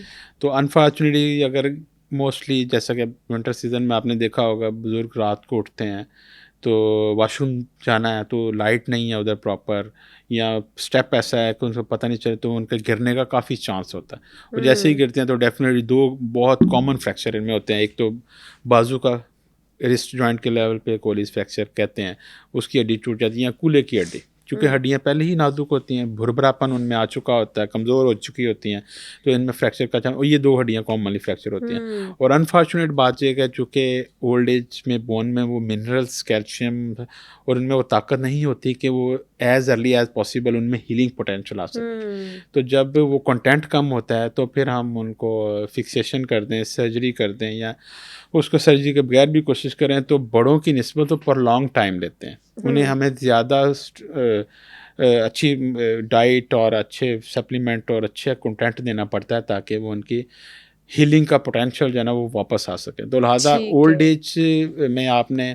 तो अनफॉर्चुनेटली अगर मोस्टली जैसा कि विंटर सीज़न में आपने देखा होगा, बुज़ुर्ग रात को उठते हैं तो वॉशरूम जाना है तो लाइट नहीं है उधर प्रॉपर, या स्टेप ऐसा है कि उनको पता नहीं चले तो उनके गिरने का काफ़ी चांस होता है। और जैसे ही गिरते हैं तो डेफिनेटली दो बहुत कॉमन फ्रैक्चर इनमें होते हैं। एक तो बाजू का रिस्ट जॉइंट के लेवल पे कोलिस फ्रैक्चर कहते हैं, उसकी हड्डी टूट जाती है, या कूल्हे की हड्डी, क्योंकि हड्डियाँ पहले ही नाजुक होती हैं, भुरभुरापन उनमें आ चुका होता है, कमज़ोर हो चुकी होती हैं, तो इनमें फ्रैक्चर का चांस, और ये दो हड्डियाँ कॉमनली फ्रैक्चर होती हैं। और अनफॉर्चुनेट बात यह है चूँकि ओल्ड एज में बोन में वो मिनरल्स, कैल्शियम और उनमें वो ताकत नहीं होती कि वो एज अर्ली एज पॉसिबल उनमें हीलिंग पोटेंशियल आ सके। तो जब वो कंटेंट कम होता है तो फिर हम उनको फिक्सेशन कर दें, सर्जरी कर दें, या उसको सर्जरी के बगैर भी कोशिश करें तो बड़ों की निस्बत तो पर लॉन्ग टाइम लेते हैं। उन्हें हमें ज़्यादा अच्छी डाइट और अच्छे सप्लीमेंट और अच्छे कंटेंट देना पड़ता है ताकि वो उनकी हीलिंग का पोटेंशियल जो है ना वो वापस आ सके। तो लिहाजा ओल्ड एज में आपने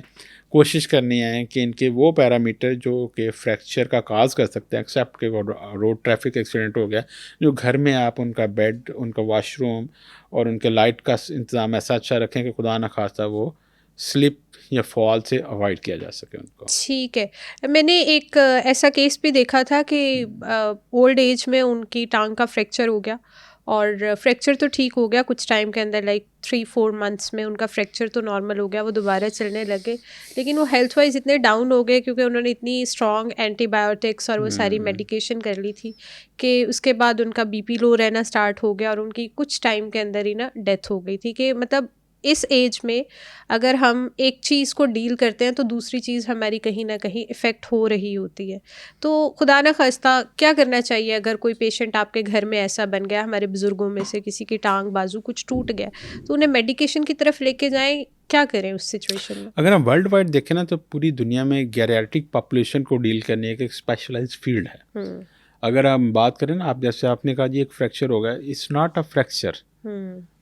कोशिश करनी है कि इनके वो पैरामीटर जो कि फ्रैक्चर का काज कर सकते हैं, एक्सेप्ट के रोड ट्रैफिक एक्सीडेंट हो गया, जो घर में आप उनका बेड, उनका वॉशरूम और उनके लाइट का इंतज़ाम ऐसा अच्छा रखें कि खुदा न खास्ता वो स्लिप या फॉल से अवॉइड किया जा सके उनको। ठीक है। मैंने एक ऐसा केस भी देखा था कि ओल्ड एज में उनकी टांग का फ्रैक्चर हो गया, और फ्रैक्चर तो ठीक हो गया कुछ टाइम के अंदर, लाइक 3-4 मंथ्स में उनका फ्रैक्चर तो नॉर्मल हो गया, वो दोबारा चलने लगे। लेकिन वो हेल्थ वाइज इतने डाउन हो गए क्योंकि उन्होंने इतनी स्ट्रॉन्ग एंटीबायोटिक्स और वो सारी मेडिकेशन कर ली थी कि उसके बाद उनका बीपी लो रहना स्टार्ट हो गया, और उनकी कुछ टाइम के अंदर ही ना डेथ हो गई थी। कि मतलब इस एज में अगर हम एक चीज़ को डील करते हैं तो दूसरी चीज़ हमारी कहीं ना कहीं इफ़ेक्ट हो रही होती है। तो खुदा ना खास्ता क्या करना चाहिए अगर कोई पेशेंट आपके घर में ऐसा बन गया, हमारे बुज़ुर्गों में से किसी की टांग बाजू कुछ टूट गया, तो उन्हें मेडिकेशन की तरफ लेके जाएं, क्या करें उस सिचुएशन में? अगर हम वर्ल्ड वाइड देखें ना तो पूरी दुनिया में गैरियाट्रिक पॉपुलेशन को डील करने एक स्पेशलाइज्ड फील्ड है। अगर हम बात करें ना, आप जैसे आपने कहा जी एक फ्रैक्चर हो गया, इट्स नॉट अ फ्रैक्चर।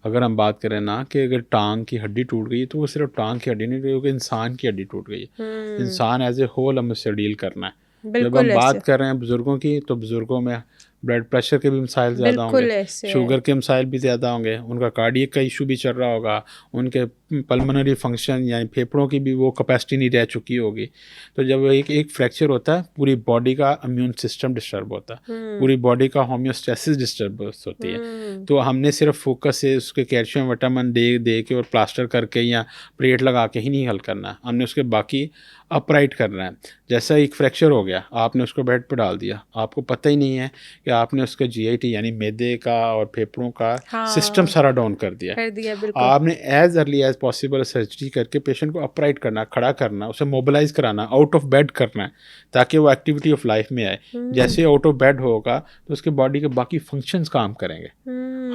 अगर हम बात करें ना कि अगर टांग की हड्डी टूट गई तो वो सिर्फ टांग की हड्डी नहीं टूटी, क्योंकि इंसान की हड्डी टूट गई है। इंसान एज ए होल हमें उससे डील करना है। जब हम बात कर रहे हैं बुज़ुर्गों की तो बुज़ुर्गों में ब्लड प्रेशर के भी मसाइल ज़्यादा बिल्कुल होंगे, ऐसे है। शुगर के मसाइल भी ज़्यादा होंगे, उनका कार्डियक का इशू भी चल रहा होगा, उनके पल्मोनरी फंक्शन यानी फेफड़ों की भी वो कैपेसिटी नहीं रह चुकी होगी। तो जब एक फ्रैक्चर होता है, पूरी बॉडी का इम्यून सिस्टम डिस्टर्ब होता है, पूरी बॉडी का होम्योस्टेसिस डिस्टर्ब होती है। तो हमने सिर्फ फोकस से उसके कैल्शियम विटामिन दे के और प्लास्टर करके या प्लेट लगा के ही नहीं हल करना, हमने उसके बाकी अपराइट करना है। जैसा एक फ्रैक्चर हो गया, आपने उसको बेड पर डाल दिया, आपको पता ही नहीं है कि आपने उसका जीआईटी यानी मैदे का और फेफड़ों का सिस्टम सारा डाउन कर दिया। बिल्कुल। आपने as early as possible surgery करके पेशेंट को अपराइट करना, खड़ा करना, उसे मोबिलाइज कराना, आउट ऑफ बेड करना है, ताकि वो एक्टिविटी ऑफ लाइफ में आए। जैसे आउट ऑफ बेड होगा तो उसके बॉडी के बाकी फंक्शंस काम करेंगे,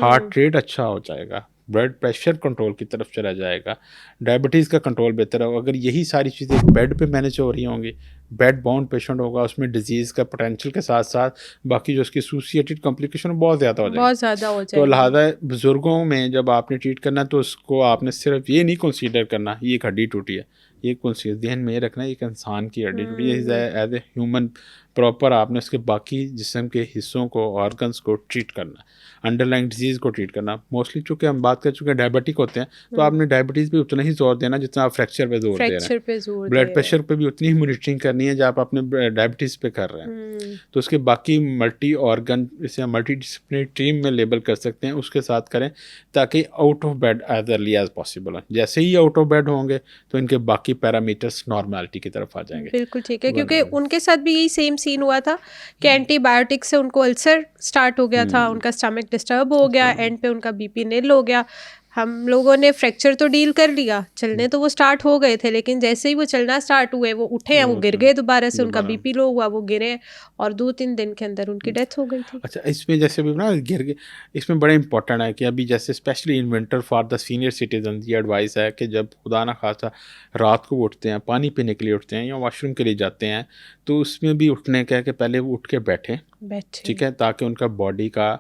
हार्ट रेट अच्छा हो जाएगा, ब्लड प्रेशर कंट्रोल की तरफ चला जाएगा, डायबिटीज़ का कंट्रोल बेहतर होगा। अगर यही सारी चीज़ें बेड पे मैनेज हो रही होंगी, बेड बाउंड पेशेंट होगा, उसमें डिजीज़ का पोटेंशियल के साथ साथ बाकी जो उसकी एसोसिएटेड कॉम्प्लिकेशन बहुत ज़्यादा हो जाएगी। तो लिहाजा बुज़ुर्गों में जब आपने ट्रीट करना तो उसको आपने सिर्फ ये नहीं कंसीडर करना ये एक हड्डी टूटी है, ये कंसीडर ध्यान में रखना एक इंसान की हड्डी टूटी है, एज ए ह्यूमन प्रॉपर आपने उसके बाकी जिस्म के हिस्सों को, ऑर्गन्स को ट्रीट करना, अंडरलाइंग डिजीज़ को ट्रीट करना। मोस्टली चूँकि हम बात कर चुके हैं डायबिटिक होते हैं, तो आपने डायबिटीज़ पे उतना ही जोर देना जितना आप फ्रैक्चर पे जोर दे रहे हैं। ब्लड प्रेशर पे भी उतनी ही मॉनिटरिंग करनी है जब आप अपने डायबिटीज़ पे कर रहे हैं। तो उसके बाकी मल्टी ऑर्गन, इसे मल्टी डिसिप्लिनरी टीम में लेबल कर सकते हैं, उसके साथ करें ताकि out of bed as early as possible हो। जैसे ही आउट ऑफ बेड होंगे तो इनके बाकी पैरामीटर्स नॉर्मेलिटी की तरफ आ जाएंगे। बिल्कुल ठीक है, क्योंकि उनके साथ भी यही सेम सीन हुआ था कि एंटीबायोटिक से उनको अल्सर स्टार्ट हो गया था, उनका स्टमक डिस्टर्ब हो गया, एंड पे उनका बीपी नील हो गया। हम लोगों ने फ्रैक्चर तो डील कर लिया, चलने तो वो स्टार्ट हो गए थे, लेकिन जैसे ही वो चलना स्टार्ट हुए, वो उठे हैं, वो गिर गए दोबारा से, उनका बीपी लो हुआ, वो गिरे और 2-3 दिन के अंदर उनकी डेथ हो गई थी। अच्छा, इसमें जैसे भी ना गिर गए, इसमें बड़ा इंपॉर्टेंट है कि अभी जैसे specially in winter for the senior citizen ये एडवाइस है कि जब खुदा ना खासा रात को उठते हैं, पानी पीने के लिए उठते हैं या वॉशरूम के लिए जाते हैं, तो उसमें भी उठने का है कि पहले वो उठ के बैठें, ठीक है, ताकि उनका बॉडी का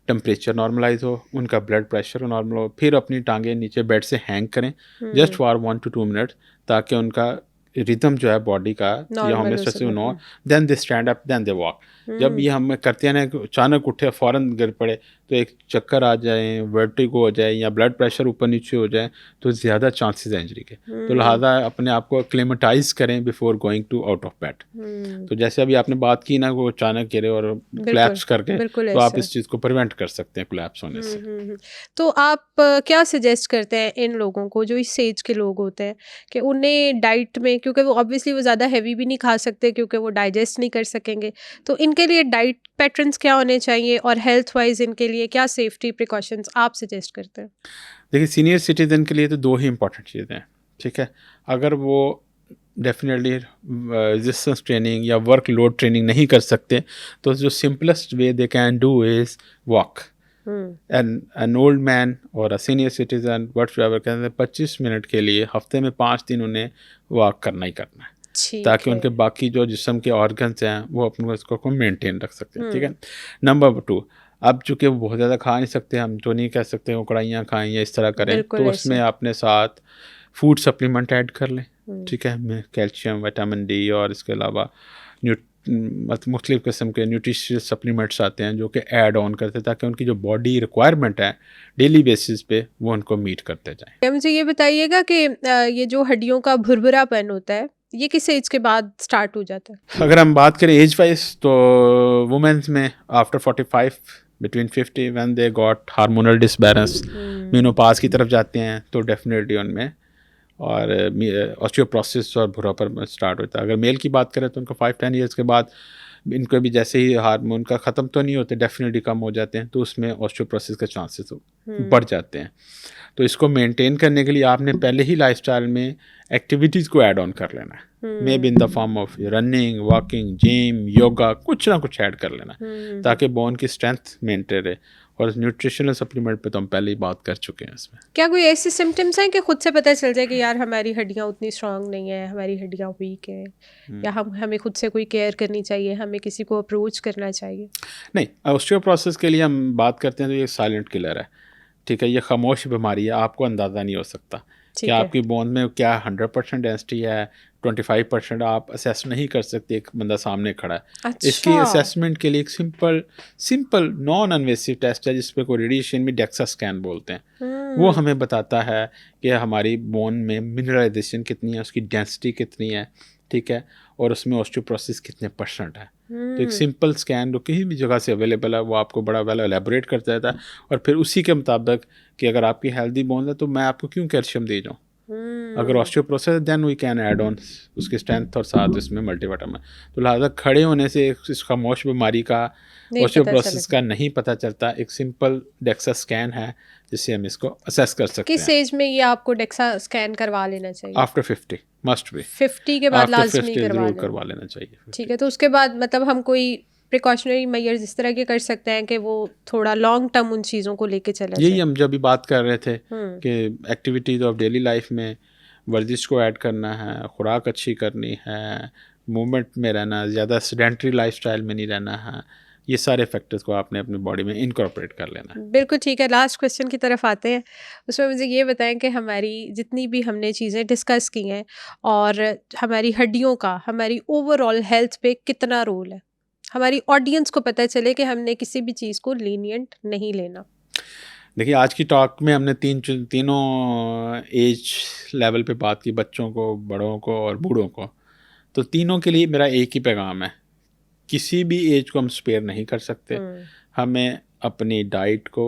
टेम्परेचर नॉर्मलाइज हो, उनका ब्लड प्रेशर नॉर्मल हो। फिर अपनी टांगें नीचे बेड से हैंग करें जस्ट फॉर 1 to 2 मिनट, ताकि उनका रिदम जो है बॉडी का या homeostasis no, then they stand up, then they walk. जब ये हम करते हैं ना, अचानक उठे फ़ौरन गिर पड़े तो एक चक्कर आ जाए, वर्टिगो हो जाए या ब्लड प्रेशर ऊपर नीचे हो जाए तो ज़्यादा चांसेस हैं इंजरी के। तो लिहाजा अपने आप को एक्लेमेटाइज करें before going to out of bed. तो जैसे अभी आपने बात की ना, वो अचानक गिरे और कोलैप्स करके, तो आप इस चीज़ को प्रिवेंट कर सकते हैं कोलैप्स होने से। तो आप क्या सजेस्ट करते हैं इन लोगों को जो इस एज के लोग होते हैं कि उन्हें डाइट में, क्योंकि वो ऑब्वियसली वो ज़्यादा हैवी भी नहीं खा सकते क्योंकि वो डाइजेस्ट नहीं कर सकेंगे, तो इनके लिए डाइट पैटर्न्स क्या होने चाहिए और हेल्थ वाइज इनके लिए क्या सेफ्टी प्रिकॉशंस आप सजेस्ट करते हैं? देखिए, सीनियर सिटीजन के लिए तो 2 ही इंपॉर्टेंट चीज़ें हैं, ठीक है। अगर वो डेफिनेटली रेजिस्टेंस ट्रेनिंग या वर्क लोड ट्रेनिंग नहीं कर सकते, तो जो simplest way they can do is walk. An old man और अ सीनियर सिटीजन व्हाटएवर कहते हैं 25 मिनट के लिए हफ्ते में 5 दिन उन्हें वॉक करना ही करना है, ताकि उनके बाकी जो जिस्म के ऑर्गन्स हैं वो अपने उसको मेंटेन रख सकते हैं, ठीक है। नंबर 2, अब चूँकि वो बहुत ज़्यादा खा नहीं सकते, हम तो नहीं कह सकते वो कढ़ाइयाँ खाएं या इस तरह करें, तो उसमें अपने साथ फूड सप्लीमेंट ऐड कर लें, ठीक है, कैल्शियम, विटामिन डी और इसके अलावा मुख्तलिफ़ किस्म के न्यूट्रिशियस सप्लीमेंट्स आते हैं जो कि ऐड ऑन करते हैं, ताकि उनकी जो बॉडी रिक्वायरमेंट है डेली बेसिस पे वो उनको मीट करते जाएं। मुझे ये बताइएगा कि ये जो हड्डियों का भुरभुरापन होता है, ये किस एज के बाद स्टार्ट हो जाता है? अगर हम बात करें एज वाइज, तो वुमेन्स में after 45 between 50 when they got hormonal disbalance, menopause की तरफ जाते हैं, तो डेफिनेटली उनमें और ऑस्टियोपोरोसिस और भुरापन स्टार्ट होता है। अगर मेल की बात करें तो उनको 5-10 ईयर्स के बाद इनको भी जैसे ही हार्मोन का ख़त्म तो नहीं होते, डेफिनेटली कम हो जाते हैं, तो उसमें ऑस्टियोपोरोसिस के चांसेस बढ़ जाते हैं। तो इसको मेंटेन करने के लिए आपने पहले ही लाइफस्टाइल में एक्टिविटीज़ को ऐड ऑन कर लेना है, may be in the form of running, walking, gym, yoga, कुछ ना कुछ ऐड कर लेना ताकि बोन की स्ट्रेंथ मेंटेन रहे। और न्यूट्रिशनल सप्लीमेंट पे तो हम पहले ही बात कर चुके हैं। इसमें क्या कोई ऐसे सिम्टम्स हैं कि खुद से पता चल जाए कि यार हमारी हड्डियाँ उतनी स्ट्रांग नहीं है, हमारी हड्डियाँ वीक है, या हमें खुद से कोई केयर करनी चाहिए, हमें किसी को अप्रोच करना चाहिए? नहीं, ऑस्टियोपोरोसिस के लिए हम बात करते हैं तो ये साइलेंट किलर है, ठीक है, ये खामोश बीमारी है, आपको अंदाज़ा नहीं हो सकता कि आपकी बोन में क्या 100% डेंसिटी है, 25% आप असेस नहीं कर सकते, एक बंदा सामने खड़ा है। अच्छा। इसकी असेसमेंट के लिए एक सिंपल नॉन इन्वेसिव टेस्ट है जिसपे कोई रेडिएशन में डेक्सा स्कैन बोलते हैं। वो हमें बताता है कि हमारी बोन में मिनरलाइजेशन कितनी है, उसकी डेंसिटी कितनी है, ठीक है, और उसमें ऑस्टियोपोरोसिस कितने % है। तो एक सिंपल स्कैन जो कहीं भी जगह से अवेलेबल है वो आपको बड़ा वेल एलेबोरेट करता रहता है, और फिर उसी के मुताबिक कि अगर आपकी हेल्दी बोन है तो मैं आपको क्यों कैल्शियम दे जाऊँ। अगर osteoporosis then we can add on उसकी स्ट्रेंथ और साथ इसमें मल्टीविटामिन। तो लिहाजा खड़े होने से इस खामोश बीमारी का, ऑस्टियोपोरोसिस का नहीं पता चलता। एक सिंपल डेक्सा स्कैन है जिससे हम इसको असेस कर सकते हैं। किस एज में ये आपको डेक्सा स्कैन करवा लेना चाहिए? After 50 must be. 50 के बाद लाजमी करवा लेना चाहिए। ठीक है, तो उसके बाद मतलब हम कोई प्रिकॉशनरी मेजर्स इस तरह के कर सकते हैं कि वो थोड़ा लॉन्ग टर्म उन चीज़ों को लेके चला जाए? यही हम जब भी बात कर रहे थे कि एक्टिविटीज़ ऑफ डेली लाइफ में वर्जिश को ऐड करना है, खुराक अच्छी करनी है, मूवमेंट में रहना, ज़्यादा सेडेंटरी लाइफस्टाइल में नहीं रहना है, ये सारे फैक्टर्स को आपने अपनी बॉडी में इनकॉर्पोरेट कर लेना है। बिल्कुल ठीक है। लास्ट क्वेश्चन की तरफ आते हैं। उसमें मुझे ये बताएं कि हमारी जितनी भी हमने चीज़ें डिस्कस की हैं और हमारी हड्डियों का हमारी ओवरऑल हेल्थ पे कितना रोल है, हमारी ऑडियंस को पता चले कि हमने किसी भी चीज़ को लीनियंट नहीं लेना। देखिए, आज की टॉक में हमने तीनों एज लेवल पे बात की, बच्चों को, बड़ों को और बूढ़ों को। तो तीनों के लिए मेरा एक ही पैगाम है, किसी भी एज को हम स्पेयर नहीं कर सकते। हमें अपनी डाइट को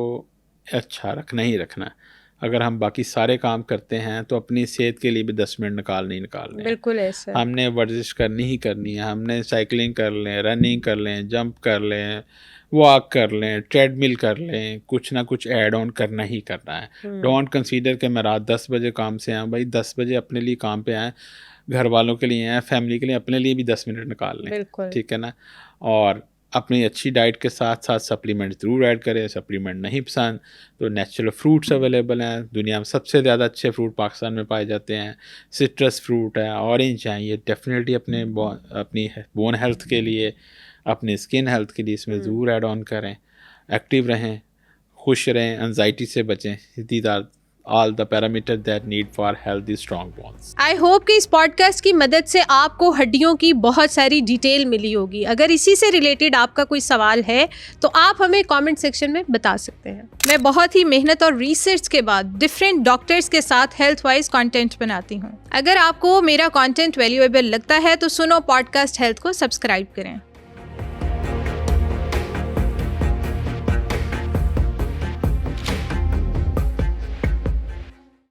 अच्छा रखना ही रखना है। अगर हम बाकी सारे काम करते हैं तो अपनी सेहत के लिए भी 10 मिनट निकालने बिल्कुल ऐसा। हमने वर्जिश करनी ही करनी है। हमने साइकिलिंग कर लें, रनिंग कर लें, जंप कर लें, वॉक कर लें, ट्रेडमिल कर लें, कुछ ना कुछ ऐड ऑन करना ही करना है। डोंट कंसीडर कि मैं रात 10 बजे काम से आया। भाई 10 बजे अपने लिए काम पे आए, घर वालों के लिए आए, फैमिली के लिए, अपने लिए भी 10 मिनट निकाल लें, ठीक है ना। और अपनी अच्छी डाइट के साथ साथ सप्लीमेंट ज़रूर ऐड करें। सप्लीमेंट नहीं पसंद तो नेचुरल फ्रूट्स अवेलेबल हैं। दुनिया में सबसे ज़्यादा अच्छे फ्रूट पाकिस्तान में पाए जाते हैं। सिट्रस फ्रूट है, ऑरेंज हैं, ये डेफिनेटली अपनी बोन हेल्थ के लिए, अपनी स्किन हेल्थ के लिए इसमें ज़रूर ऐड ऑन करें। एक्टिव रहें, खुश रहें, एंजाइटी से बचें। These are all the parameters that need for healthy strong bones. I hope कि इस पॉडकास्ट की मदद से आपको हड्डियों की बहुत सारी डिटेल मिली होगी। अगर इसी से रिलेटेड आपका कोई सवाल है तो आप हमें कमेंट सेक्शन में बता सकते हैं। मैं बहुत ही मेहनत और रिसर्च के बाद डिफरेंट डॉक्टर्स के साथ हेल्थ वाइज कंटेंट बनाती हूँ। अगर आपको मेरा कंटेंट वैल्यूएबल लगता है तो सुनो पॉडकास्ट हेल्थ को सब्सक्राइब करें।